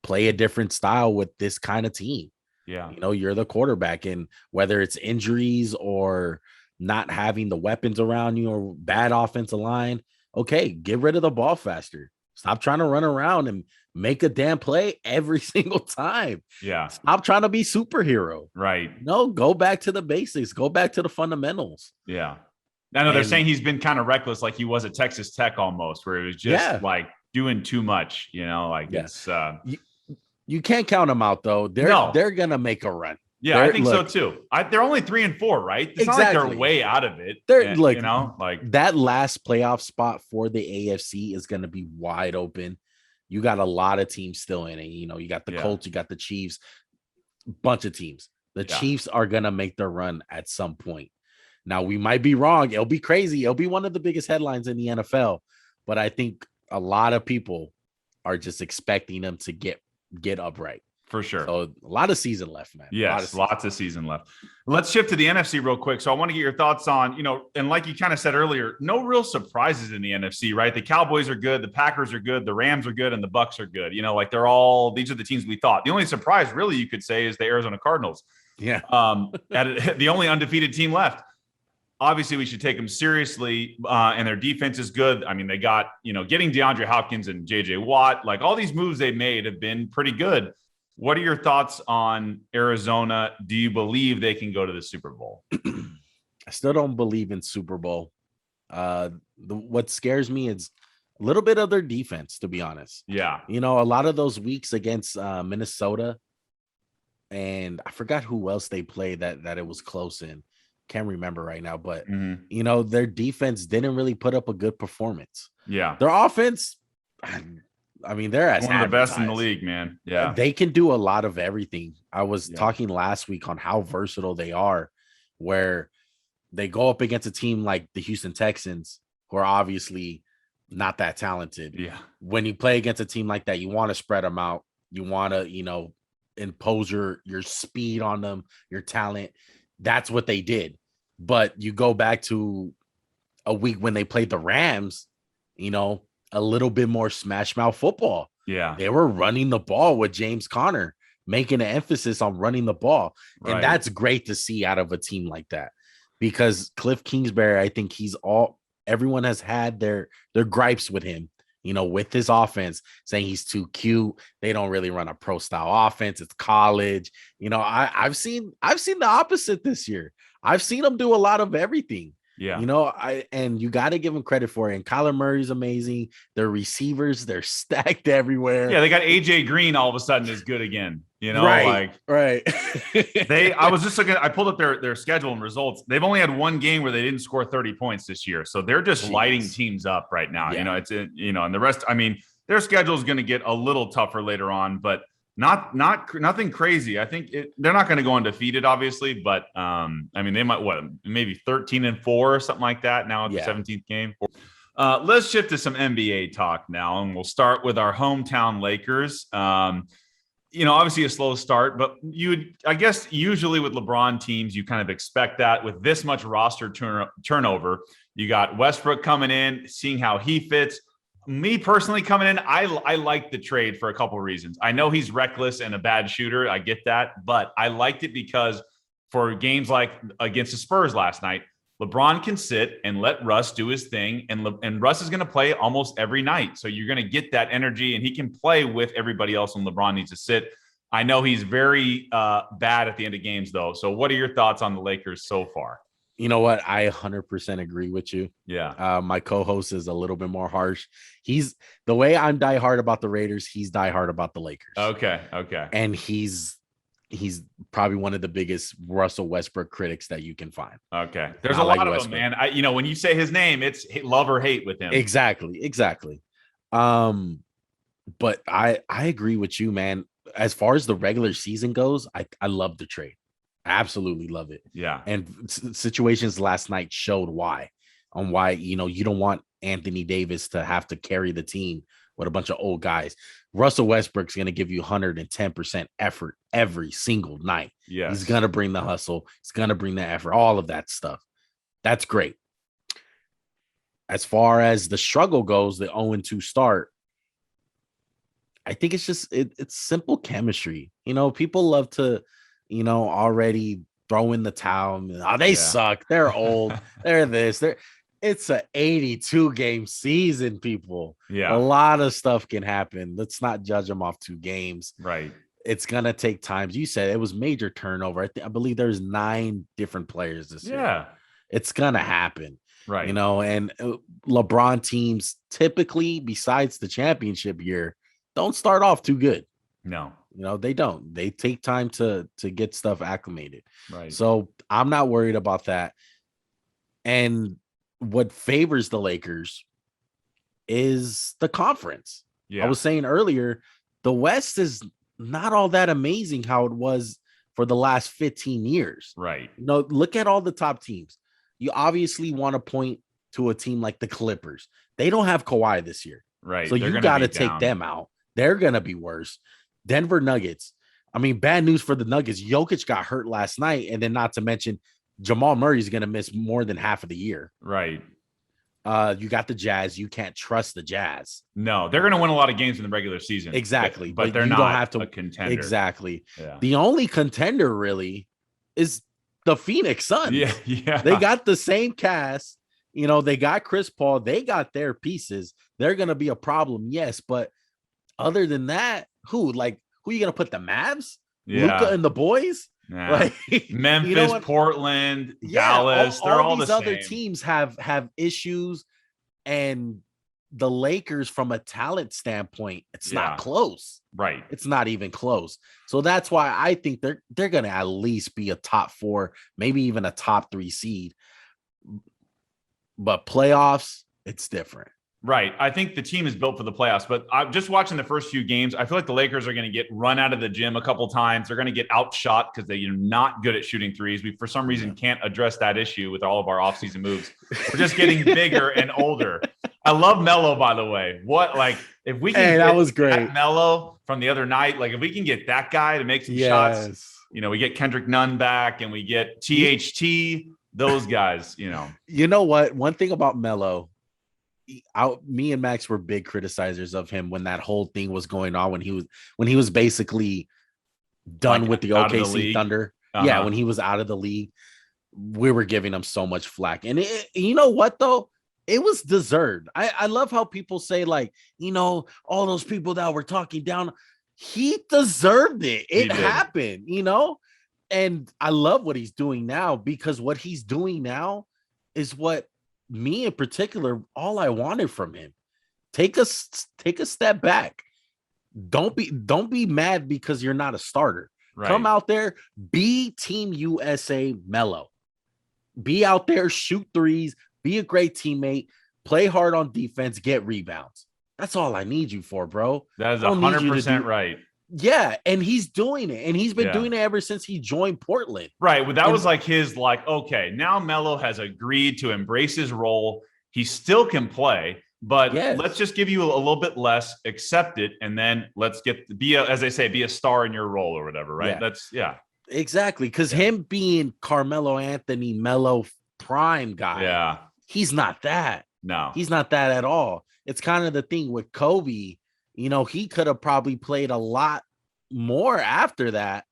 play a different style with this kind of team. Yeah. You know, you're the quarterback, and whether it's injuries or not having the weapons around you or bad offensive line, okay, get rid of the ball faster. Stop trying to run around and make a damn play every single time. Yeah. Stop trying to be superhero. Right. No, go back to the basics. Go back to the fundamentals. Yeah. I know they're saying he's been kind of reckless, like he was at Texas Tech almost, where it was just like doing too much, Yeah. it's You can't count them out though. They're gonna make a run. yeah, I think so too. They're only 3-4, right? It's not like they're way out of it. They're that last playoff spot for the AFC is gonna be wide open. You got a lot of teams still in it. You got the Colts, you got the Chiefs, bunch of teams. The Chiefs are gonna make their run at some point. Now we might be wrong. It'll be crazy. It'll be one of the biggest headlines in the NFL. But I think a lot of people are just expecting them to get upright. For sure. So a lot of season left, man. Yes, lots of season left. Let's shift to the NFC real quick. So I want to get your thoughts on, and like you kind of said earlier, no real surprises in the NFC, right? The Cowboys are good, the Packers are good, the Rams are good, and the Bucks are good. These are the teams we thought. The only surprise, really, you could say, is the Arizona Cardinals. Yeah. The only undefeated team left. Obviously, we should take them seriously, and their defense is good. I mean, they got, getting DeAndre Hopkins and J.J. Watt. Like, all these moves they made have been pretty good. What are your thoughts on Arizona? Do you believe they can go to the Super Bowl? I still don't believe in Super Bowl. What scares me is a little bit of their defense, to be honest. Yeah. A lot of those weeks against Minnesota, and I forgot who else they played that it was close in. Can't remember right now, but their defense didn't really put up a good performance. Yeah. Their offense, I mean, they're one of the best in the league, man. Yeah. They can do a lot of everything. I was talking last week on how versatile they are, where they go up against a team like the Houston Texans, who are obviously not that talented. Yeah. When you play against a team like that, you want to spread them out. You want to, impose your speed on them, your talent. That's what they did. But you go back to a week when they played the Rams, a little bit more smash mouth football. Yeah. They were running the ball with James Conner, making an emphasis on running the ball. Right. And that's great to see out of a team like that, because Cliff Kingsbury, I think everyone has had their gripes with him, with his offense, saying he's too cute. They don't really run a pro style offense. It's college. I've seen the opposite this year. I've seen them do a lot of everything. Yeah. And you got to give them credit for it. And Kyler Murray's amazing. Their receivers, they're stacked everywhere. Yeah, they got AJ Green all of a sudden is good again. Right. I was just looking, I pulled up their schedule and results. They've only had one game where they didn't score 30 points this year. So they're just lighting teams up right now. Yeah. And the rest, I mean, their schedule is going to get a little tougher later on, but nothing crazy. I think they're not going to go undefeated, obviously, but they might maybe 13-4 or something like that now at the 17th game. Let's shift to some NBA talk now, and we'll start with our hometown Lakers. Obviously a slow start, but I guess usually with LeBron teams, you kind of expect that with this much roster turnover. You got Westbrook coming in, seeing how he fits. Me personally coming in, I like the trade for a couple of reasons. I know he's reckless and a bad shooter. I get that, but I liked it because for games like against the Spurs last night, LeBron can sit and let Russ do his thing, and Russ is going to play almost every night. So you're going to get that energy, and he can play with everybody else when LeBron needs to sit. I know he's very bad at the end of games, though. So what are your thoughts on the Lakers so far? You know what? I 100% agree with you. Yeah. My co-host is a little bit more harsh. He's the way I'm diehard about the Raiders. He's diehard about the Lakers. Okay. And he's probably one of the biggest Russell Westbrook critics that you can find. Okay. There's a lot of them, man. When you say his name, it's love or hate with him. Exactly. But I agree with you, man. As far as the regular season goes, I love the trade. I absolutely love it. Yeah. And situations last night showed why you don't want Anthony Davis to have to carry the team with a bunch of old guys. Russell Westbrook's going to give you 110% effort every single night. Yeah. He's going to bring the hustle. He's going to bring the effort, all of that stuff. That's great. As far as the struggle goes, the 0-2 start, I think it's just it's simple chemistry. People love to already throw in the towel. Oh, they suck. They're old. They're this. It's an 82 game season, people. Yeah. A lot of stuff can happen. Let's not judge them off 2 games. Right. It's going to take time. You said it was major turnover. I believe there's 9 different players this year. Yeah. It's gonna happen. Right. You know, and LeBron teams typically, besides the championship year, don't start off too good. No. You know, they don't. They take time to get stuff acclimated. Right. So I'm not worried about that. And what favors the Lakers is the conference. Yeah. I was saying earlier, the West is not all that amazing how it was for the last 15 years. Right. You know, look at all the top teams. You obviously want to point to a team like the Clippers. They don't have Kawhi this year. Right. So you got to take them out. They're going to be worse. Denver Nuggets. I mean, bad news for the Nuggets. Jokic got hurt last night. And then not to mention Jamal Murray's going to miss more than half of the year. Right. You got the Jazz. You can't trust the Jazz. No, they're going to win a lot of games in the regular season. Exactly. But they're you not don't have to, a contender. Exactly. Yeah. The only contender really is the Phoenix Suns. Yeah. Yeah. They got the same cast. You know, they got Chris Paul. They got their pieces. They're going to be a problem. Yes. But other than that, who are you going to put the Mavs? Yeah. Luka and the boys? Nah. Like Memphis, you know Portland, Dallas, they're all these the other same. teams have issues, and the Lakers, from a talent standpoint, it's not close. Right. It's not even close. So that's why I think they're gonna at least be a top 4, maybe even a top 3 seed. But playoffs, it's different. Right. I think the team is built for the playoffs, but I'm just watching the first few games. I feel like the Lakers are going to get run out of the gym a couple times. They're going to get outshot because they're not good at shooting threes. We, for some reason, can't address that issue with all of our offseason moves. We're just getting bigger and older. I love Melo, by the way. If we can that was great. Melo from the other night, if we can get that guy to make some shots, we get Kendrick Nunn back and we get THT, those guys, You know what? One thing about Melo, me and Max were big criticizers of him when that whole thing was going on, when he was basically done with the OKC Thunder. Uh-huh. Yeah, when he was out of the league, we were giving him so much flack. And you know what though? It was deserved. I love how people say all those people that were talking down, he deserved it. It happened, and I love what he's doing now, because what he's doing now is what me in particular, all I wanted from him. Take a step back. Don't be mad because you're not a starter. Right. Come out there, be Team USA Melo. Be out there, shoot threes, be a great teammate, play hard on defense, get rebounds. That's all I need you for, bro. That is 100% right. Yeah, and he's doing it, and he's been doing it ever since he joined Portland. Right, well, that was okay, now Melo has agreed to embrace his role. He still can play, but let's just give you a little bit less, accept it, and then let's be a star in your role or whatever, right? Exactly, because him being Carmelo Anthony, Melo prime guy, he's not that. No, he's not that at all. It's kind of the thing with Kobe. He could have probably played a lot more after that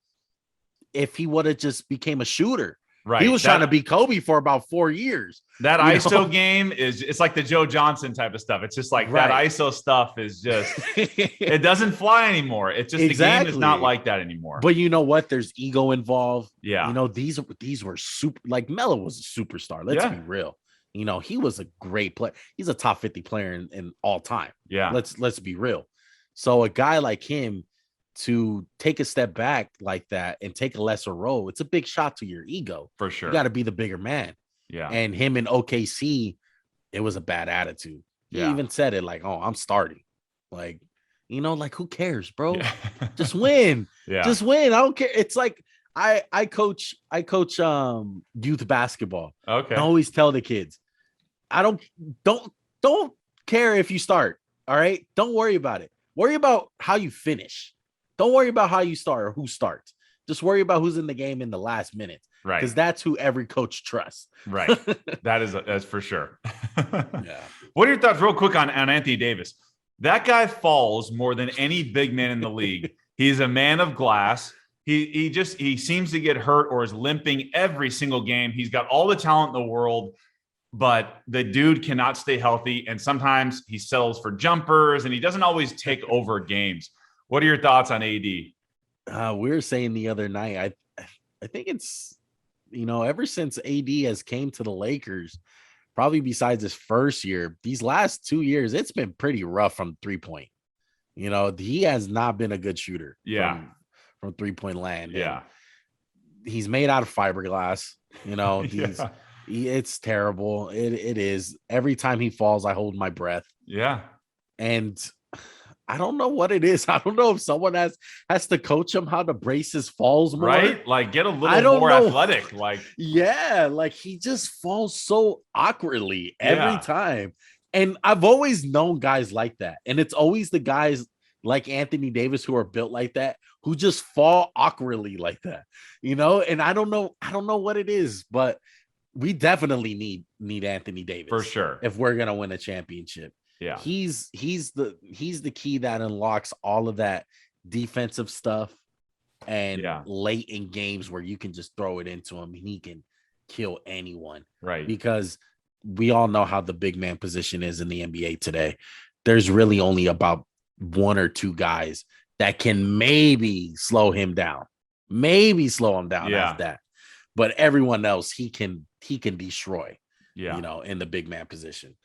if he would have just became a shooter. Right. He was trying to be Kobe for about 4 years. That ISO game it's like the Joe Johnson type of stuff. It's just like that ISO stuff is just, it doesn't fly anymore. It's just the game is not like that anymore. But you know what? There's ego involved. Yeah. These were super, like Melo was a superstar. Let's be real. He was a great player. He's a top 50 player in all time. Yeah. Let's be real. So a guy like him to take a step back like that and take a lesser role, it's a big shot to your ego. For sure. You got to be the bigger man. Yeah. And him in OKC, it was a bad attitude. He even said it like, "Oh, I'm starting." Like, who cares, bro? Yeah. Just win. Just win. I don't care. It's like I coach youth basketball. Okay. I always tell the kids, I don't care if you start. All right. Don't worry about it. Worry about how you finish. Don't worry about how you start or who starts. Just worry about who's in the game in the last minute. Right. Because that's who every coach trusts. Right. That's for sure. Yeah. What are your thoughts real quick on Anthony Davis? That guy falls more than any big man in the league. He's a man of glass. He seems to get hurt or is limping every single game. He's got all the talent in the world, but the dude cannot stay healthy. And sometimes he settles for jumpers and he doesn't always take over games. What are your thoughts on AD? We were saying the other night, I think it's ever since AD has came to the Lakers, probably besides his first year, these last 2 years, it's been pretty rough from 3-point. He has not been a good shooter. Yeah. From 3-point land. Yeah. And he's made out of fiberglass. Yeah. It's terrible. It is. Every time he falls, I hold my breath. Yeah. And I don't know what it is. I don't know if someone has to coach him how to brace his falls more. Right? Like get a little more athletic. Like like he just falls so awkwardly every time. And I've always known guys like that. And it's always the guys like Anthony Davis who are built like that, who just fall awkwardly like that. And I don't know what it is, but we definitely need Anthony Davis for sure if we're gonna win a championship. Yeah, he's the key that unlocks all of that defensive stuff, and late in games where you can just throw it into him and he can kill anyone. Right. Because we all know how the big man position is in the NBA today. There's really only about 1 or 2 guys that can maybe slow him down. After that. But everyone else he can destroy. In the big man position.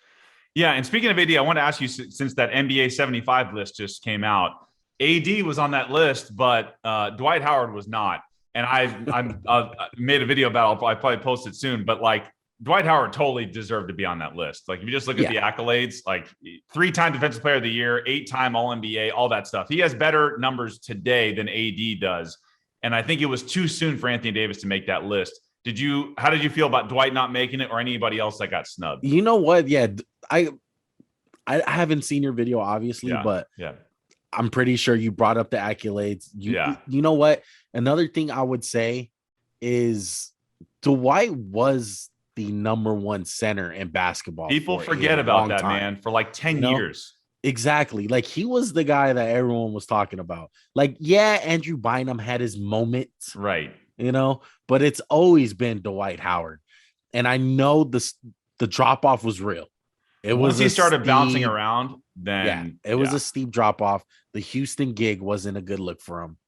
Yeah, and speaking of AD, I want to ask you, since that NBA 75 list just came out, AD was on that list, but Dwight Howard was not. And I made a video about it. I'll probably post it soon. But like Dwight Howard totally deserved to be on that list. Like if you just look at the accolades, like 3-time Defensive Player of the Year, 8-time All-NBA, all that stuff. He has better numbers today than AD does. And I think it was too soon for Anthony Davis to make that list. How did you feel about Dwight not making it, or anybody else that got snubbed? You know what? Yeah, I haven't seen your video, obviously, but I'm pretty sure you brought up the accolades. You know what? Another thing I would say is Dwight was the number 1 center in basketball. People forget about that, man, for like 10 years. Exactly. Like he was the guy that everyone was talking about. Like, Andrew Bynum had his moment. Right. But it's always been Dwight Howard. And I know the drop off was real. Once he started bouncing around, then it was a steep drop off. The Houston gig wasn't a good look for him.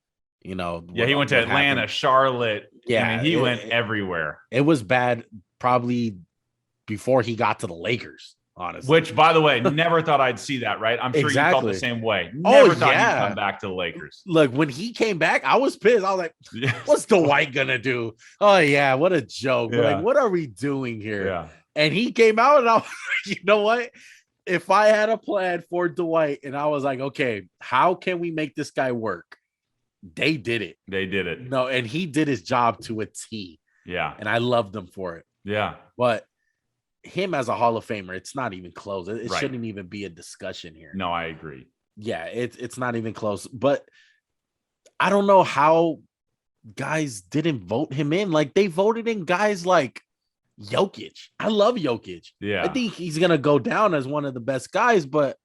He went to Atlanta, happened. Charlotte. Yeah. I mean, he went everywhere. It was bad probably before he got to the Lakers. Honestly. Which, by the way, never thought I'd see that, right? I'm sure you felt the same way. Never thought he'd come back to the Lakers. Look, when he came back, I was pissed. I was like, what's Dwight gonna do? Oh, yeah, what a joke. Yeah. Like, what are we doing here? Yeah. And he came out and I was like, you know what? If I had a plan for Dwight and I was like, okay, how can we make this guy work? They did it. No, and he did his job to a T. Yeah. And I loved him for it. Yeah. But him as a Hall of Famer, it's not even close. It shouldn't even be a discussion here. No, I agree. Yeah, it's not even close. But I don't know how guys didn't vote him in. Like they voted in guys like Jokic. I love Jokic. Yeah, I think he's gonna go down as one of the best guys, but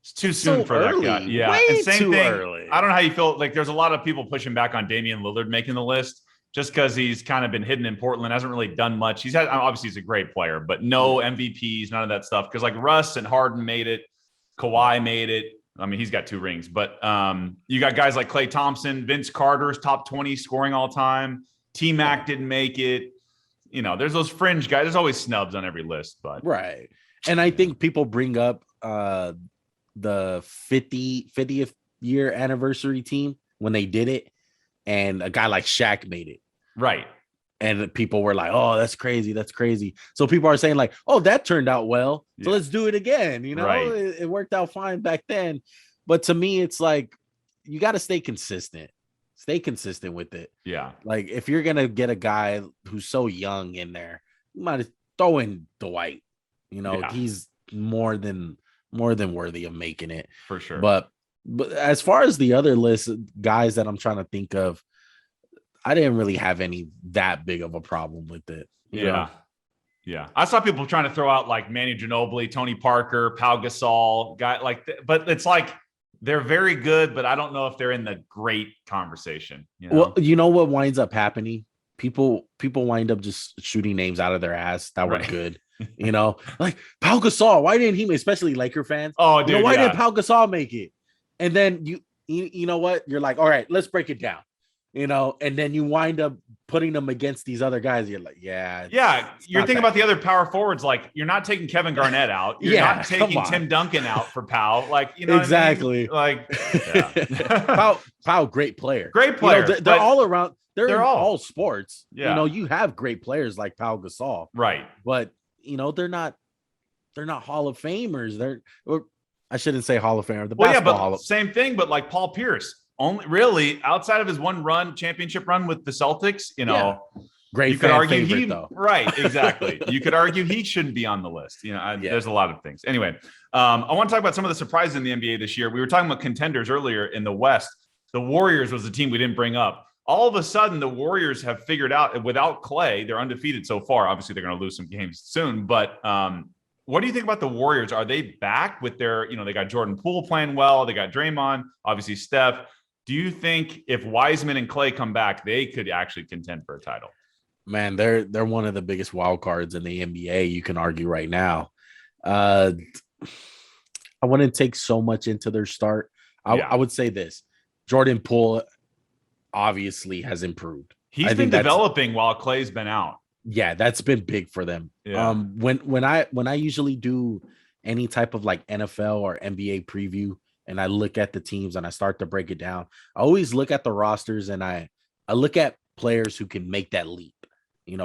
it's too soon for early. That guy. Yeah, way and same too thing. Early. I don't know how you feel. Like there's a lot of people pushing back on Damian Lillard making the list. Just because he's kind of been hidden in Portland, hasn't really done much. Obviously he's a great player, but no MVPs, none of that stuff. Because like Russ and Harden made it, Kawhi made it. I mean, he's got 2 rings, but you got guys like Klay Thompson, Vince Carter's top 20 scoring all time. T-Mac didn't make it. There's those fringe guys. There's always snubs on every list, but right. And I think people bring up the 50th year anniversary team when they did it, and a guy like Shaq made it. Right. And people were like, oh, that's crazy. That's crazy. So people are saying like, oh, that turned out well. So let's do it again. Right. It worked out fine back then. But to me, it's like, you got to stay consistent. Stay consistent with it. Yeah. Like if you're going to get a guy who's so young in there, you might throw in Dwight. He's more than worthy of making it. For sure. But as far as the other list guys that I'm trying to think of, I didn't really have any that big of a problem with it. You know? Yeah. I saw people trying to throw out like Manu Ginobili, Tony Parker, Pau Gasol, guy but it's like they're very good, but I don't know if they're in the great conversation. Well, you know what winds up happening? People wind up just shooting names out of their ass that were good. Like Pau Gasol. Why didn't he? Especially Laker fans. Oh, dude, why didn't Pau Gasol make it? And then you know what? You're like, all right, let's break it down. and then you wind up putting them against these other guys. You're like, Yeah, it's you're not thinking that about the other power forwards. Like, you're not taking Kevin Garnett out. You're Yeah, not come taking on. Tim Duncan out for Powell. Like, you know exactly. what I mean? Like, yeah. Powell, great player. Great player. They're but all around. They're in all- all sports. Yeah. You have great players like Pau Gasol, right. but they're not Hall of Famers. Or I shouldn't say Hall of Famer. The Well, yeah, basketball Hall but of same thing. But like Paul Pierce, only really outside of his one championship run with the Celtics, Yeah. Great you could argue favorite, he though. right, exactly. You could argue he shouldn't be on the list. There's a lot of things. Anyway, I want to talk about some of the surprises in the NBA this year. We were talking about contenders earlier in the West. The Warriors was the team we didn't bring up. All of a sudden, the Warriors have figured out without Clay, they're undefeated so far. Obviously, they're going to lose some games soon. But what do you think about the Warriors? Are they back with their, they got Jordan Poole playing well. They got Draymond, obviously Steph. Do you think if Wiseman and Clay come back, they could actually contend for a title? Man, they're one of the biggest wild cards in the NBA. You can argue right now. I wouldn't take so much into their start. I would say this: Jordan Poole obviously has improved. He's been developing while Clay's been out. Yeah, that's been big for them. Yeah. When I usually do any type of like NFL or NBA preview, and I look at the teams and I start to break it down, I always look at the rosters and I look at players who can make that leap.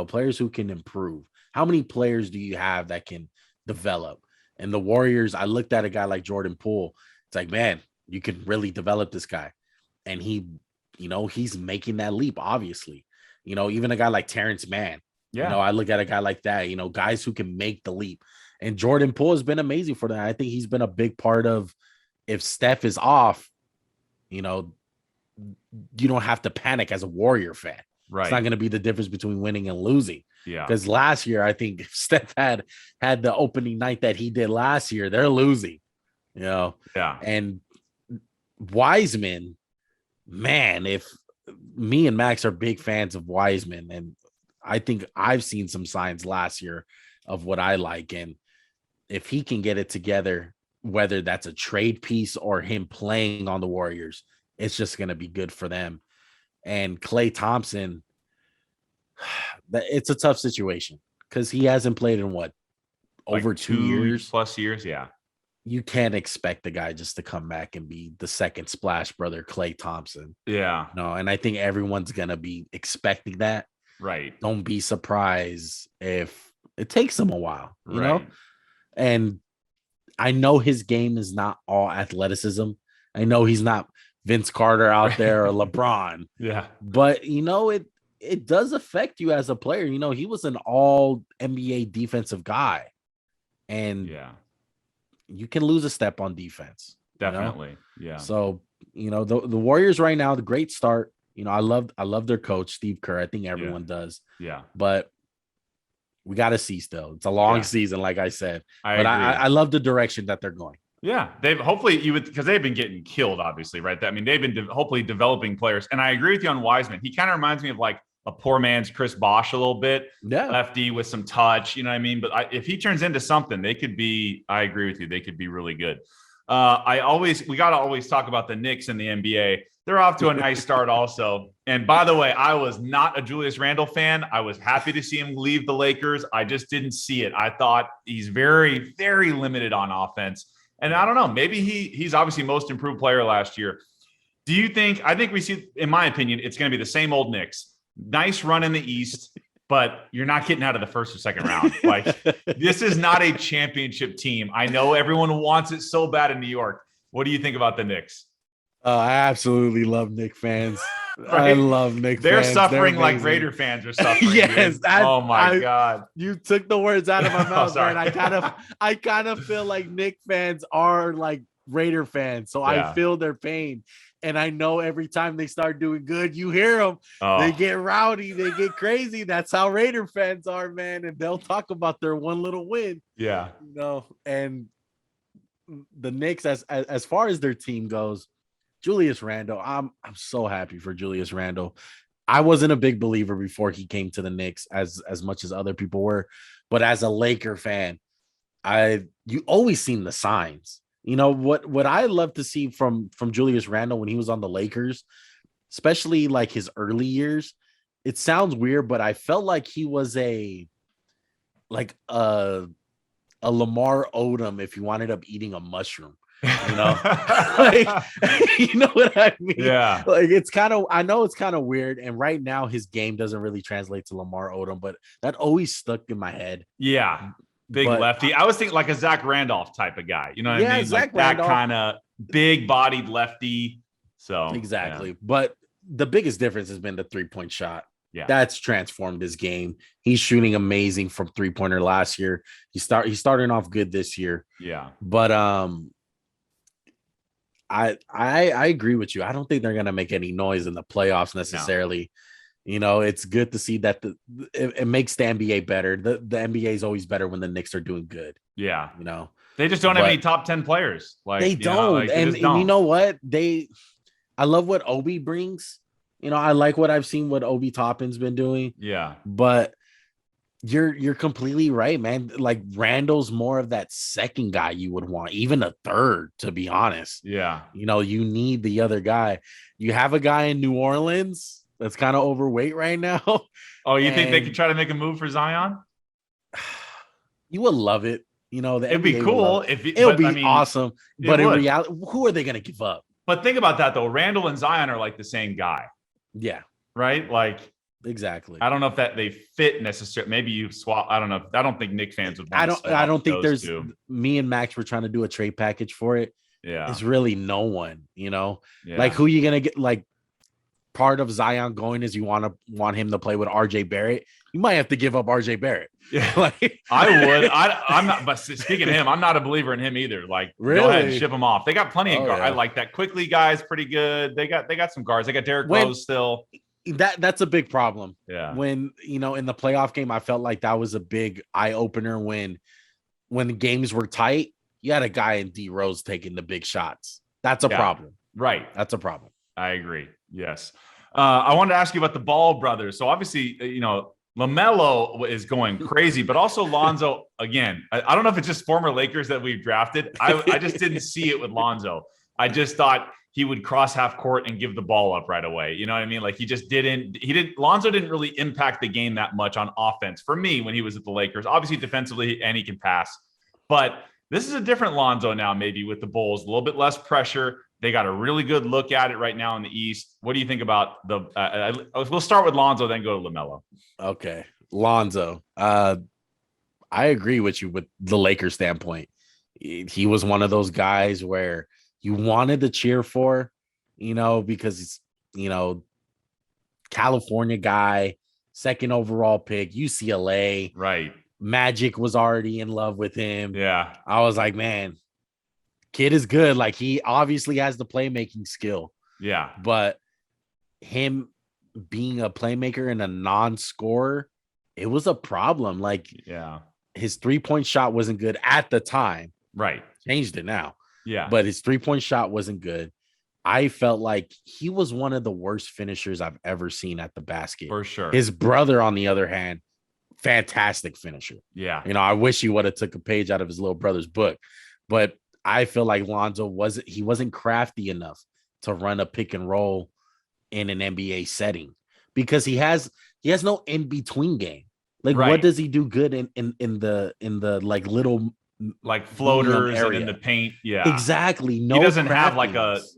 Players who can improve. How many players do you have that can develop? And the Warriors, I looked at a guy like Jordan Poole. It's like, man, you can really develop this guy. And he's making that leap, obviously. Even a guy like Terrence Mann. Yeah. I look at a guy like that, guys who can make the leap. And Jordan Poole has been amazing for that. I think he's been a big part of, if Steph is off, you don't have to panic as a Warrior fan. Right. It's not going to be the difference between winning and losing. Yeah. Because last year, I think if Steph had the opening night that he did last year, they're losing. Yeah. And Wiseman, man, if me and Max are big fans of Wiseman, and I think I've seen some signs last year of what I like. And if he can get it together, whether that's a trade piece or him playing on the Warriors, it's just going to be good for them. And Klay Thompson, it's a tough situation because he hasn't played in over 2 years plus years. Yeah. You can't expect the guy just to come back and be the second splash brother, Klay Thompson. Yeah. No. And I think everyone's going to be expecting that. Right. Don't be surprised if it takes him a while, you know? And I know his game is not all athleticism. I know he's not Vince Carter out there or LeBron. Yeah. But, it does affect you as a player. He was an all NBA defensive guy. And you can lose a step on defense. Definitely. Yeah. So, the Warriors right now, the great start. I love their coach, Steve Kerr. I think everyone does. Yeah. But we got to see still. It's a long season, like I said. I love the direction that they're going. Yeah, they've hopefully because they've been getting killed, obviously, right? I mean, they've been hopefully developing players, and I agree with you on Wiseman. He kind of reminds me of like a poor man's Chris Bosh a little bit, lefty with some touch, you know what I mean? But if he turns into something, they could be. I agree with you; they could be really good. We got to always talk about the Knicks in the NBA. They're off to a nice start, also. And by the way, I was not a Julius Randle fan. I was happy to see him leave the Lakers. I just didn't see it. I thought he's very, very limited on offense. And I don't know, maybe he's obviously most improved player last year. Do you think, I think we see, in my opinion, it's going to be the same old Knicks. Nice run in the East, but you're not getting out of the first or second round. Like, this is not a championship team. I know everyone wants it so bad in New York. What do you think about the Knicks? I absolutely love Knicks fans. Right? I love Knicks They're fans. suffering They're like Raider fans are suffering. Yes. Oh my God. You took the words out of my mouth, sorry. man. I kind of feel like Knicks fans are like Raider fans. So I feel their pain. And I know every time they start doing good, you hear them. They get rowdy. They get crazy. That's how Raider fans are, man. And they'll talk about their one little win. Yeah. And the Knicks, as far as their team goes, Julius Randle, I'm so happy for Julius Randle. I wasn't a big believer before he came to the Knicks as much as other people were, but as a Laker fan, you always seen the signs. What I love to see from Julius Randle when he was on the Lakers, especially like his early years. It sounds weird, but I felt like he was a Lamar Odom if you wanted up eating a mushroom. You know, like, you know what I mean? Yeah. Like, it's kind of, I know it's kind of weird. And right now his game doesn't really translate to Lamar Odom, but that always stuck in my head. Yeah. Big But lefty. I was thinking like a Zach Randolph type of guy. You know what I mean? Zach Like that Randolph. kind of big bodied lefty. So Exactly. Yeah. But the biggest difference has been the 3-point shot. Yeah. That's transformed his game. He's shooting amazing from 3-pointer last year. He's starting off good this year. Yeah. But I agree with you. I don't think they're gonna make any noise in the playoffs necessarily. No. You know, it's good to see that it makes the NBA better. The NBA is always better when the Knicks are doing good. Yeah. You know, they just don't have any top 10 players. Like they don't. And you know what? I love what Obi brings. You know, I like what I've seen what Obi Toppin's been doing. Yeah. But you're completely right, man. Like Randall's more of that second guy you would want, even a third, to be honest. Yeah. You know, you need the other guy. You have a guy in New Orleans that's kind of overweight right now. Oh, you think they could try to make a move for Zion? You would love it. You know, it'd be cool if it'll be awesome. But in reality, who are they going to give up? But think about that though. Randall and Zion are like the same guy. Yeah. Right? Like exactly. I don't know if that they fit necessarily. Maybe you swap. I don't know. I don't think Knicks fans would want I don't think there's two. Me and Max were trying to do a trade package for it. Yeah. It's really no one, you know. Yeah. Like who you gonna get? Like part of Zion going is you want him to play with RJ Barrett. You might have to give up RJ Barrett. Yeah. Like I would. I'm not, but speaking of him, I'm not a believer in him either. Like really? Go ahead and ship him off. They got plenty of guards. Yeah. I like that quickly guy's pretty good. They got some guards. They got Derrick Rose still. That's a big problem. Yeah. When, you know, in the playoff game, I felt like that was a big eye opener when the games were tight. You had a guy in D Rose taking the big shots. That's a problem. Right. That's a problem. I agree. Yes. I wanted to ask you about the Ball brothers. So obviously, you know, LaMelo is going crazy, but also Lonzo again. I don't know if it's just former Lakers that we've drafted. I just didn't see it with Lonzo. I just thought he would cross half court and give the ball up right away. You know what I mean? Like Lonzo didn't really impact the game that much on offense for me when he was at the Lakers. Obviously defensively, and he can pass, but this is a different Lonzo now, maybe with the Bulls, a little bit less pressure. They got a really good look at it right now in the East. What do you think about we'll start with Lonzo, then go to LaMelo. Okay. Lonzo. I agree with you with the Lakers standpoint. He was one of those guys where you wanted to cheer for, you know, because he's, you know, California guy, second overall pick, UCLA. Right. Magic was already in love with him. Yeah. I was like, man, kid is good. Like he obviously has the playmaking skill. Yeah. But him being a playmaker and a non-scorer, it was a problem. Like, yeah, his 3-point shot wasn't good at the time. Right. Changed it now. Yeah. But his 3-point shot wasn't good. I felt like he was one of the worst finishers I've ever seen at the basket. For sure. His brother, on the other hand, fantastic finisher. Yeah. You know, I wish he would have took a page out of his little brother's book. But I feel like Lonzo wasn't crafty enough to run a pick and roll in an NBA setting because he has no in-between game. Like, right. What does he do good in the like little like floaters and in the paint? Yeah, exactly. No, he doesn't have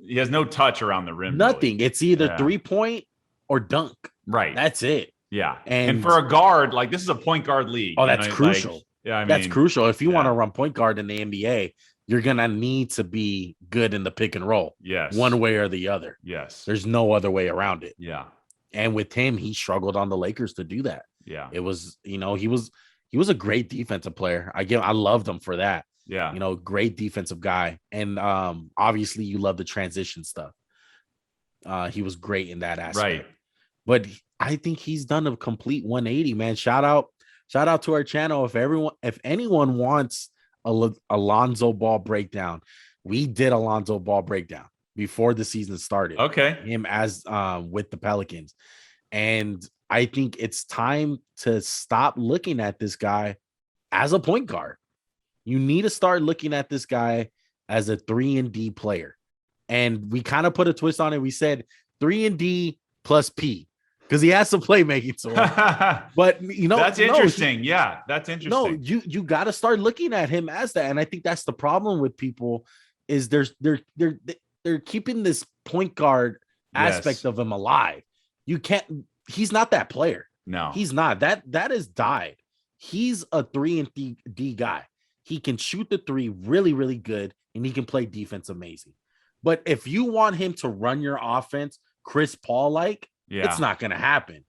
he has no touch around the rim. Nothing. Really. It's either 3-point or dunk. Right. That's it. Yeah. And for a guard, like this is a point guard league. Oh, that's crucial. Like, yeah, I mean, that's crucial. If you want to run point guard in the NBA, you're gonna need to be good in the pick and roll. Yes. One way or the other. Yes. There's no other way around it. Yeah. And with him, he struggled on the Lakers to do that. Yeah. It was, you know, he was a great defensive player. I loved him for that. Yeah. You know, great defensive guy. And obviously you love the transition stuff. He was great in that aspect. Right. But I think he's done a complete 180, man. Shout out to our channel. If anyone wants Alonzo Ball breakdown, we did Alonzo Ball breakdown before the season started. Okay. Him as with the Pelicans. And I think it's time to stop looking at this guy as a point guard. You need to start looking at this guy as a 3-and-D player. And we kind of put a twist on it. We said 3-and-D plus P because he has some playmaking to him. But that's interesting. That's interesting. No, you got to start looking at him as that, and I think that's the problem with people is they're keeping this point guard aspect of him alive. You can't. He's not that player. No, he's not. That has died. He's a 3-and-D guy. He can shoot the three really, really good, and he can play defense amazing. But if you want him to run your offense, Chris Paul it's not going to happen.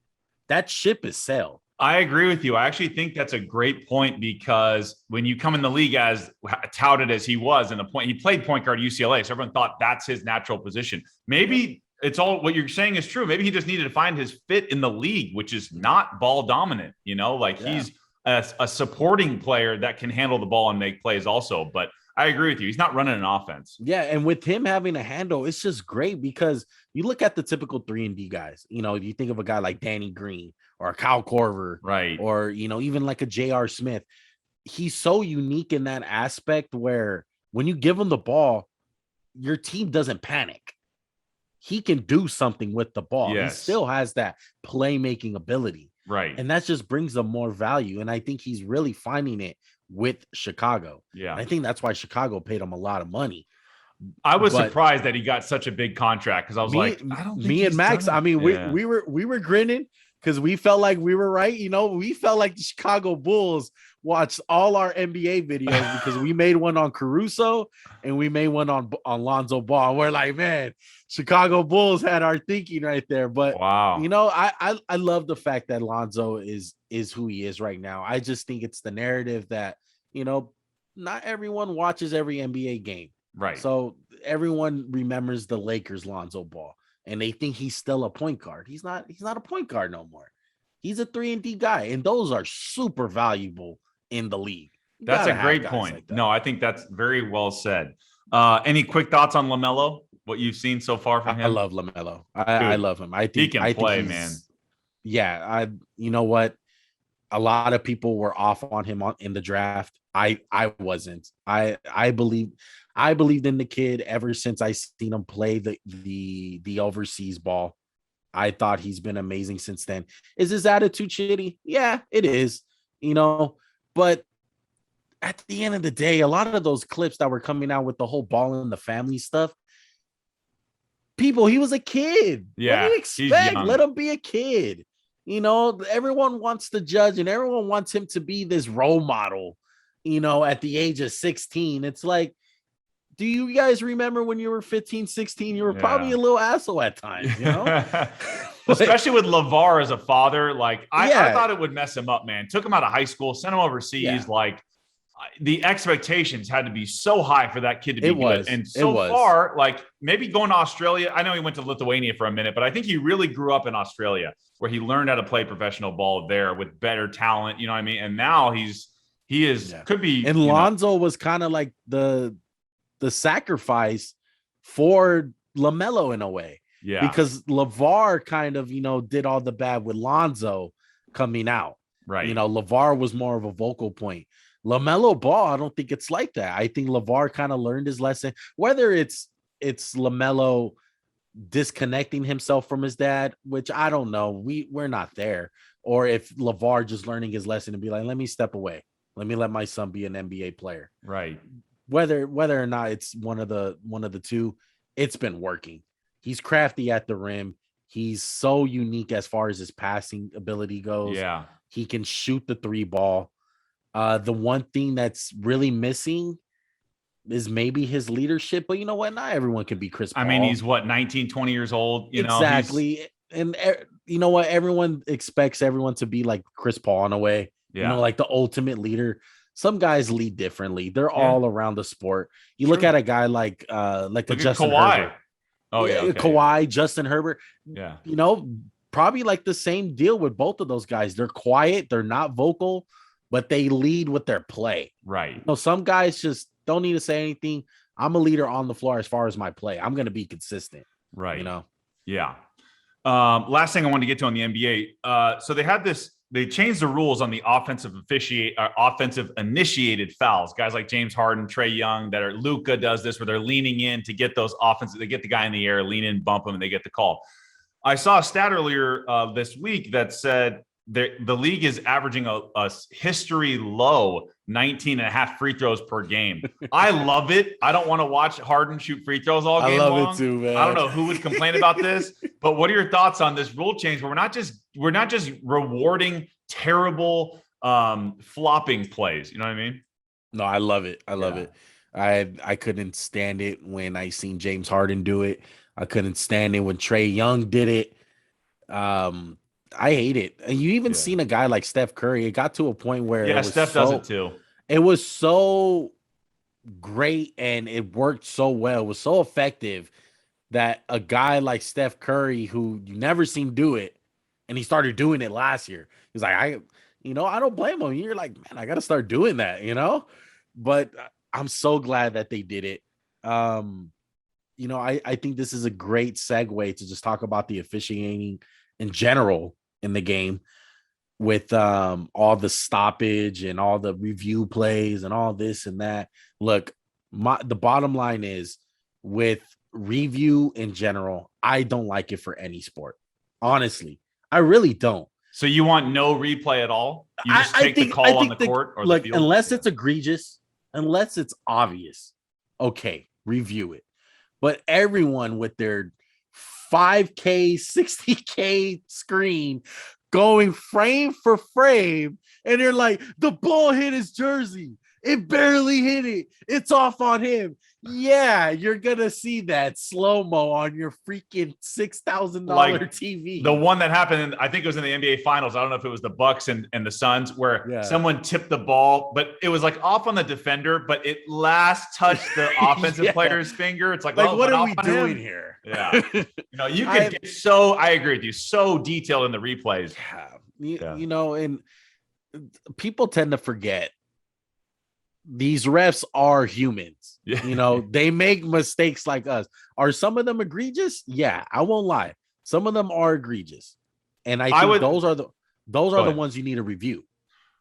That ship is sailed. I agree with you. I actually think that's a great point because when you come in the league as touted as he was, and he played point guard at UCLA, so everyone thought that's his natural position. Maybe it's all what you're saying is true. Maybe he just needed to find his fit in the league, which is not ball dominant. He's a supporting player that can handle the ball and make plays also. But I agree with you. He's not running an offense. Yeah, and with him having a handle, it's just great because you look at the typical 3-and-D guys. You think of a guy like Danny Green or a Kyle Korver, right? Or even like a J.R. Smith. He's so unique in that aspect where when you give him the ball, your team doesn't panic. He can do something with the ball. Yes. He still has that playmaking ability. Right. And that just brings them more value. And I think he's really finding it with Chicago. Yeah. And I think that's why Chicago paid him a lot of money. I was surprised that he got such a big contract because I was I don't think me and Max, we were grinning because we felt like we were right. We felt like the Chicago Bulls watched all our NBA videos because we made one on Caruso and we made one on Lonzo Ball. We're like, man, Chicago Bulls had our thinking right there. But wow, I love the fact that Lonzo is who he is right now. I just think it's the narrative that not everyone watches every NBA game. Right. So everyone remembers the Lakers Lonzo Ball and they think he's still a point guard. He's not a point guard no more. He's a 3-and-D guy, and those are super valuable in the league. That's a great point. Like no, I think that's very well said. Any quick thoughts on LaMelo? What you've seen so far from him? I love LaMelo. I love him. I think he can play, man. Yeah, you know what? A lot of people were off on him in the draft. I wasn't. I believed in the kid ever since I seen him play the overseas ball. I thought he's been amazing since then. Is his attitude shitty? Yeah, it is. But at the end of the day, a lot of those clips that were coming out with the whole ball in the family stuff, he was a kid. Yeah, what do you expect? Let him be a kid. Everyone wants to judge and everyone wants him to be this role model, at the age of 16. It's like, do you guys remember when you were 15, 16? You were probably a little asshole at times, Especially with LeVar as a father. I thought it would mess him up, man. Took him out of high school, sent him overseas. Yeah. The expectations had to be so high for that kid to be good. And so far, maybe going to Australia. I know he went to Lithuania for a minute, but I think he really grew up in Australia where he learned how to play professional ball there with better talent. You know what I mean? And now could be. And Lonzo was kind of like the sacrifice for LaMelo in a way. Yeah. Because LeVar kind of, did all the bad with Lonzo coming out. Right. LeVar was more of a vocal point. LaMelo Ball, I don't think it's like that. I think LeVar kind of learned his lesson. Whether it's LaMelo disconnecting himself from his dad, which I don't know. We're not there. Or if LeVar just learning his lesson and be like, let me step away. Let me let my son be an NBA player. Right. Whether or not it's one of the two, it's been working. He's crafty at the rim. He's so unique as far as his passing ability goes. Yeah. He can shoot the 3 ball. The one thing that's really missing is maybe his leadership, but you know what? Not everyone can be Chris Paul. I mean, he's 19, 20 years old. Exactly. And you know what? Everyone expects everyone to be like Chris Paul in a way, like the ultimate leader. Some guys lead differently. They're all around the sport. You look at a guy like a Justin Herbert. Oh yeah. Okay, Kawhi, Justin Herbert. Yeah. Probably like the same deal with both of those guys. They're quiet. They're not vocal, but they lead with their play. Right. Some guys just don't need to say anything. I'm a leader on the floor as far as my play. I'm going to be consistent. Right. Yeah. Last thing I wanted to get to on the NBA. So they changed the rules on the offensive initiated fouls. Guys like James Harden, Trae Young, Luka does this where they're leaning in to get those offensive. They get the guy in the air, lean in, bump him, and they get the call. I saw a stat earlier this week that said the league is averaging a history low 19 and a half free throws per game. I love it. I don't want to watch Harden shoot free throws all game long. I love it too, man. I don't know who would complain about this, but what are your thoughts on this rule change where we're not just rewarding terrible flopping plays? You know what I mean? No, I love it. I love it. I couldn't stand it when I seen James Harden do it. I couldn't stand it when Trae Young did it. I hate it. And you even seen a guy like Steph Curry. It got to a point where Steph does it too. It was so great and it worked so well. It was so effective that a guy like Steph Curry, who you never seen do it, and he started doing it last year. He's like, I don't blame him. You're like, man, I got to start doing that, But I'm so glad that they did it. I think this is a great segue to just talk about the officiating in general in the game with all the stoppage and all the review plays and all this and that. Look, the bottom line is with review in general, I don't like it for any sport. Honestly, I really don't. So you want no replay at all? You just take the call on the court or the field? Unless it's egregious, unless it's obvious, okay, review it. But everyone with their 5K, 60K screen going frame for frame, and they're like, the ball hit his jersey. It barely hit it. It's off on him. Yeah, you're going to see that slow-mo on your freaking $6,000 TV. The one that happened, I think it was in the NBA Finals. I don't know if it was the Bucks and the Suns, where someone tipped the ball, but it was like off on the defender, but it last touched the offensive player's finger. It's like what are we doing here? Yeah. You could get I agree with you, so detailed in the replays. And people tend to forget these refs are humans. They make mistakes like us. Are some of them egregious? Yeah, I won't lie. Some of them are egregious. And I think those are the ones you need to review.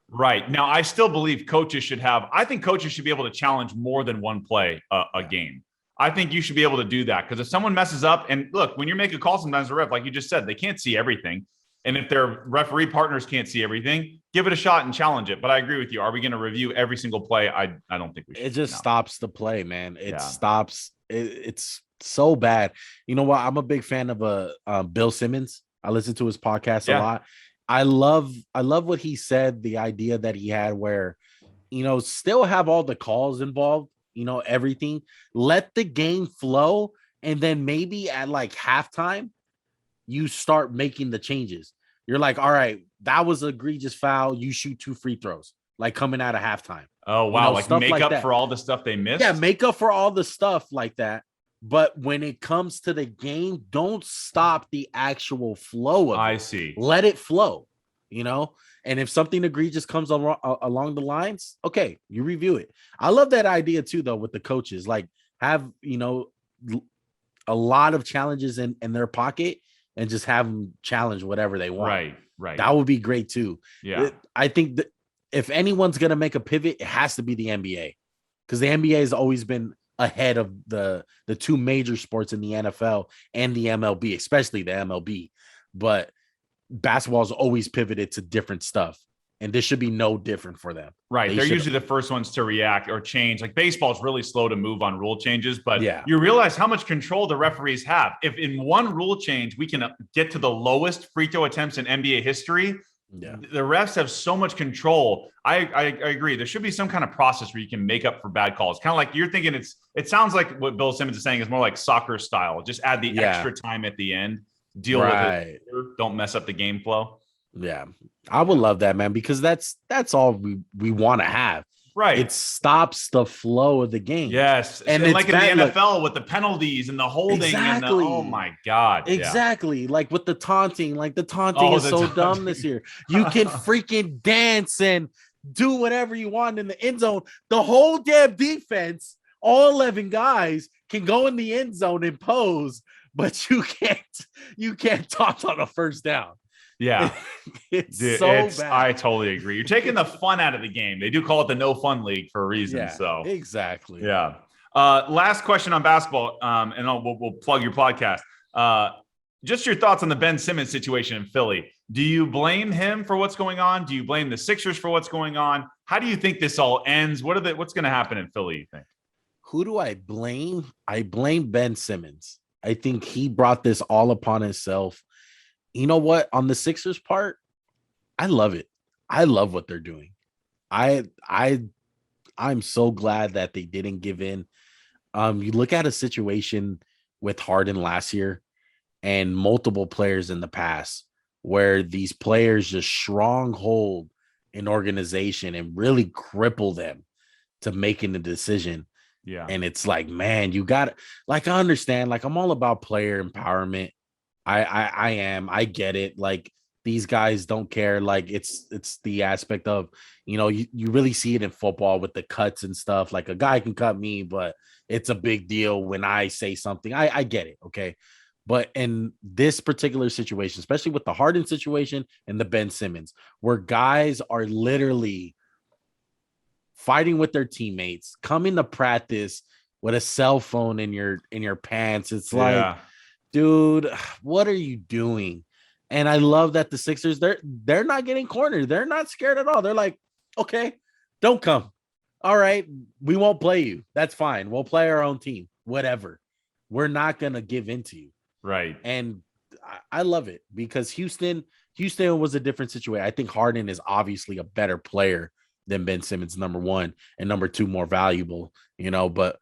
Right. Now, I still believe I think coaches should be able to challenge more than one play a game. I think you should be able to do that because if someone messes up, and look, when you're making a call, sometimes the ref, like you just said, they can't see everything. And if their referee partners can't see everything, give it a shot and challenge it. But I agree with you. Are we going to review every single play? I don't think we should. It just stops the play, man. It stops. It's so bad. You know what? I'm a big fan of Bill Simmons. I listen to his podcast a lot. I love what he said, the idea that he had where, still have all the calls involved, everything. Let the game flow. And then maybe at like halftime, you start making the changes. You're like, all right, that was an egregious foul. You shoot 2 free throws, like coming out of halftime. Oh, wow. Like make up for all the stuff they missed? Yeah, make up for all the stuff like that. But when it comes to the game, don't stop the actual flow of it. I see. Let it flow, And if something egregious comes along the lines, okay, you review it. I love that idea too, though, with the coaches. Like have, a lot of challenges in their pocket and just have them challenge whatever they want. Right. That would be great too. Yeah. I think that if anyone's going to make a pivot, it has to be the NBA because the NBA has always been ahead of the two major sports in the NFL and the MLB, especially the MLB. But basketball's always pivoted to different stuff. And this should be no different for them. Right. They're usually the first ones to react or change. Like baseball is really slow to move on rule changes, but you realize how much control the referees have. If in one rule change, we can get to the lowest free throw attempts in NBA history, the refs have so much control. I agree. There should be some kind of process where you can make up for bad calls. Kind of like you're thinking it sounds like what Bill Simmons is saying is more like soccer style. Just add the extra time at the end, deal with it. Don't mess up the game flow. Yeah, I would love that, man, because that's all we want to have. Right. It stops the flow of the game. Yes. And like in the NFL with the penalties and the holding and oh my God. Exactly. Like with the taunting, is so dumb this year. You can freaking dance and do whatever you want in the end zone. The whole damn defense, all 11 guys can go in the end zone and pose, but you can't taunt on a first down. Yeah, it's bad. I totally agree. You're taking the fun out of the game. They do call it the no fun league for a reason. Yeah, so exactly. Yeah. Last question on basketball, and we'll plug your podcast. just your thoughts on the Ben Simmons situation in Philly. Do you blame him for what's going on? Do you blame the Sixers for what's going on? How do you think this all ends? What's going to happen in Philly, you think? Who do I blame? I blame Ben Simmons. I think he brought this all upon himself. You know what? On the Sixers part, I love it. I love what they're doing. I'm so glad that they didn't give in. You look at a situation with Harden last year and multiple players in the past where these players just stronghold an organization and really cripple them to making the decision. Yeah. And it's like, man, you got like, I understand, like I'm all about player empowerment. I am, I get it. Like these guys don't care. Like it's the aspect of, you really see it in football with the cuts and stuff. Like a guy can cut me, but it's a big deal when I say something. I get it. Okay. But in this particular situation, especially with the Harden situation and the Ben Simmons, where guys are literally fighting with their teammates, coming to practice with a cell phone in your pants. It's like, dude, what are you doing? And I love that the Sixers, they're not getting cornered. They're not scared at all. They're like, okay, don't come. All right, we won't play you. That's fine. We'll play our own team. Whatever. We're not gonna give in to you. Right. And I love it because Houston was a different situation. I think Harden is obviously a better player than Ben Simmons, number one, and number two, more valuable, but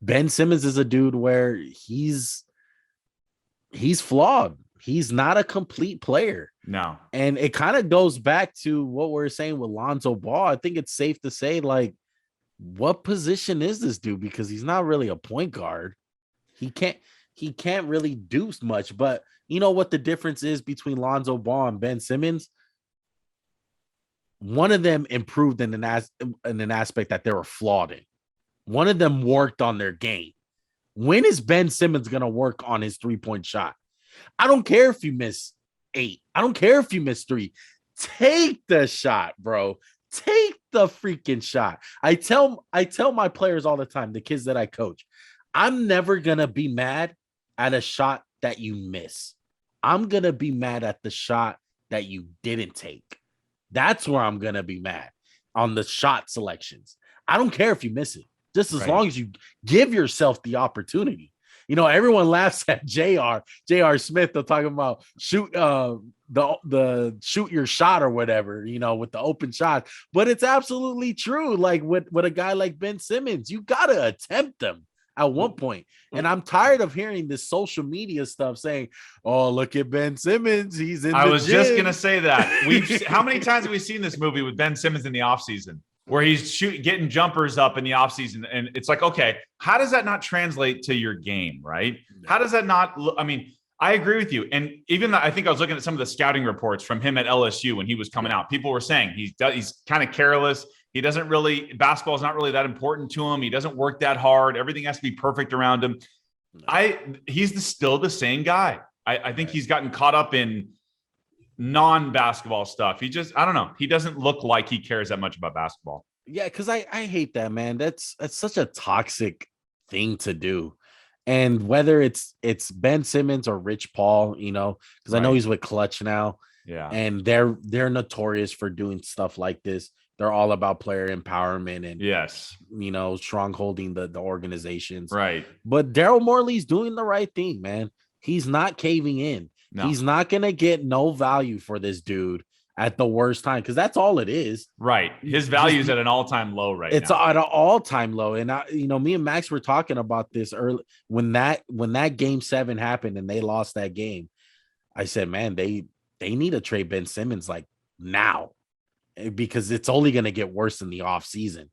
Ben Simmons is a dude where he's flawed. He's not a complete player. No. And it kind of goes back to what we're saying with Lonzo Ball. I think it's safe to say, like, what position is this dude? Because he's not really a point guard. He can't really do much. But you know what the difference is between Lonzo Ball and Ben Simmons? One of them improved in an aspect that they were flawed in. One of them worked on their game. When is Ben Simmons going to work on his three-point shot? I don't care if you miss 8. I don't care if you miss 3. Take the shot, bro. Take the freaking shot. I tell my players all the time, the kids that I coach, I'm never going to be mad at a shot that you miss. I'm going to be mad at the shot that you didn't take. That's where I'm going to be mad on the shot selections. I don't care if you miss it, just as long as you give yourself the opportunity. Everyone laughs at J.R. Smith. They're talking about shoot the shoot your shot or whatever, with the open shot. But it's absolutely true. Like with a guy like Ben Simmons, you got to attempt them at one point. And I'm tired of hearing this social media stuff saying, oh, look at Ben Simmons. He's in the gym. Just going to say that. How many times have we seen this movie with Ben Simmons in the offseason where he's getting jumpers up in the offseason? And it's like, okay, how does that not translate to your game, right? How does that not look? I mean, I agree with you. And even I think I was looking at some of the scouting reports from him at LSU when he was coming out. People were saying he's kind of careless. He doesn't really, basketball is not really that important to him. He doesn't work that hard. Everything has to be perfect around him. He's still the same guy. I think he's gotten caught up in non-basketball stuff. I don't know. He doesn't look like he cares that much about basketball. Yeah, because I hate that, man. That's such a toxic thing to do. And whether it's Ben Simmons or Rich Paul, because I know he's with Clutch now. Yeah. And they're notorious for doing stuff like this. They're all about player empowerment and strongholding the organizations. Right. But Daryl Morley's doing the right thing, man. He's not caving in. No. He's not gonna get no value for this dude at the worst time, because that's all it is. Right. His value is at an all-time low right now. It's at an all-time low. And me and Max were talking about this early when that game 7 happened and they lost that game. I said, man, they need to trade Ben Simmons like now, because it's only going to get worse in the offseason.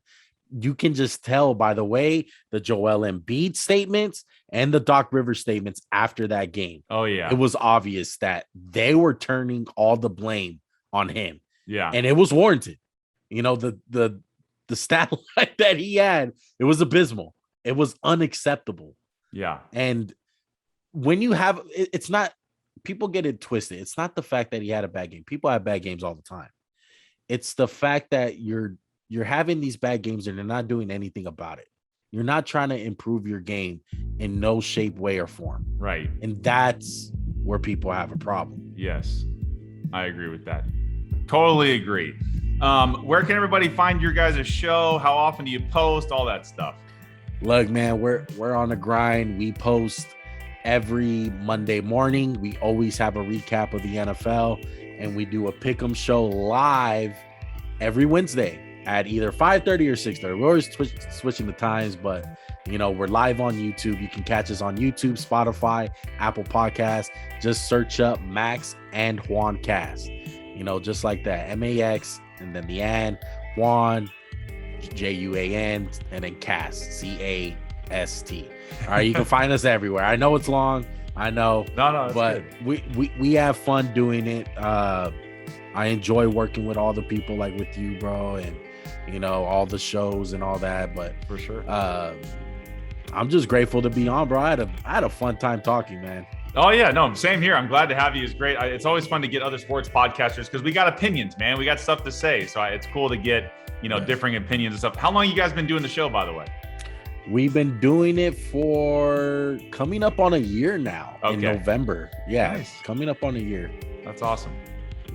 You can just tell by the way the Joel Embiid statements and the Doc Rivers statements after that game. Oh, yeah. It was obvious that they were turning all the blame on him. Yeah. And it was warranted. The stat line that he had, it was abysmal. It was unacceptable. Yeah. And when you have, it's not, people get it twisted. It's not the fact that he had a bad game. People have bad games all the time. It's the fact that you're having these bad games and you're not doing anything about it. You're not trying to improve your game in no shape, way, or form. Right. And that's where people have a problem. Yes, I agree with that. Totally agree. Where can everybody find your guys' show? How often do you post? All that stuff. Look, man, we're on the grind. We post every Monday morning. We always have a recap of the NFL, and we do a pick'em show live every Wednesday at either 5:30 or 6:30. We're always switching the times, but we're live on YouTube. You can catch us on YouTube, Spotify, Apple Podcasts. Just search up Max and Juan Cast. Just like that. MAX and then the and Juan, JUAN, and then Cast, CAST. All right, you can find us everywhere. I know it's long. I know. No, but we have fun doing it. I enjoy working with all the people like with you, bro, and all the shows and all that. But for sure, I'm just grateful to be on, bro. I had a fun time talking, man. Oh yeah, no, same here. I'm glad to have you. It's great. It's always fun to get other sports podcasters because we got opinions, man. We got stuff to say, so it's cool to get differing opinions and stuff. How long you guys been doing the show, by the way? We've been doing it for coming up on a year now. Okay. In November. Yeah, Nice. Coming up on a year. That's awesome.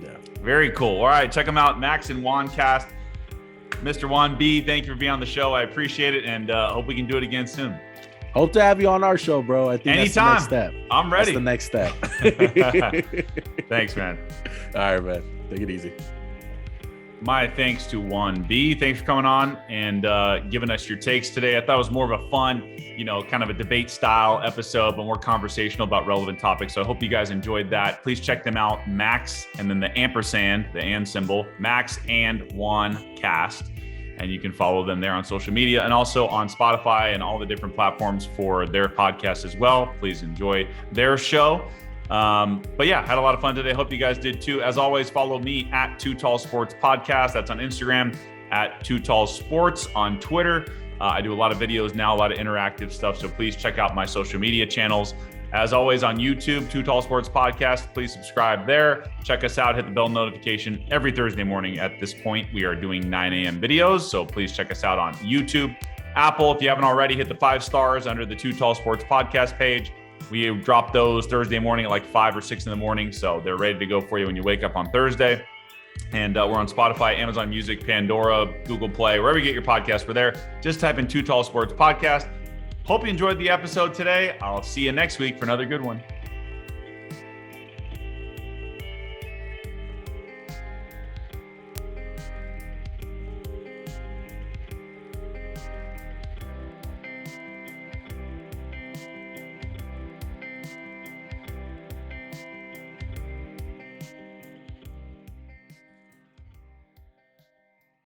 Yeah. Very cool. All right, check them out, Max and Juan Cast. Mr. Juan B, thank you for being on the show. I appreciate it, and hope we can do it again soon. Hope to have you on our show, bro. I think Anytime. That's the next step. I'm ready. That's the next step. Thanks, man. All right, man. Take it easy. My thanks to Juan B. Thanks for coming on and giving us your takes today. I thought it was more of a fun, kind of a debate style episode, but more conversational about relevant topics. So I hope you guys enjoyed that. Please check them out, Max, and then the ampersand, the and symbol, Max and Juan Cast. And you can follow them there on social media and also on Spotify and all the different platforms for their podcast as well. Please enjoy their show. But yeah, had a lot of fun today. Hope you guys did too. As always, follow me at Too Tall Sports Podcast. That's on Instagram, at Too Tall Sports on Twitter. I do a lot of videos now, a lot of interactive stuff. So please check out my social media channels. As always, on YouTube, Too Tall Sports Podcast. Please subscribe there. Check us out. Hit the bell notification every Thursday morning. At this point, we are doing 9 a.m. videos. So please check us out on YouTube. Apple, if you haven't already, hit the 5 stars under the Too Tall Sports Podcast page. We drop those Thursday morning at like 5 or 6 in the morning. So they're ready to go for you when you wake up on Thursday. And we're on Spotify, Amazon Music, Pandora, Google Play, wherever you get your podcasts. We're there. Just type in Too Tall Sports Podcast. Hope you enjoyed the episode today. I'll see you next week for another good one.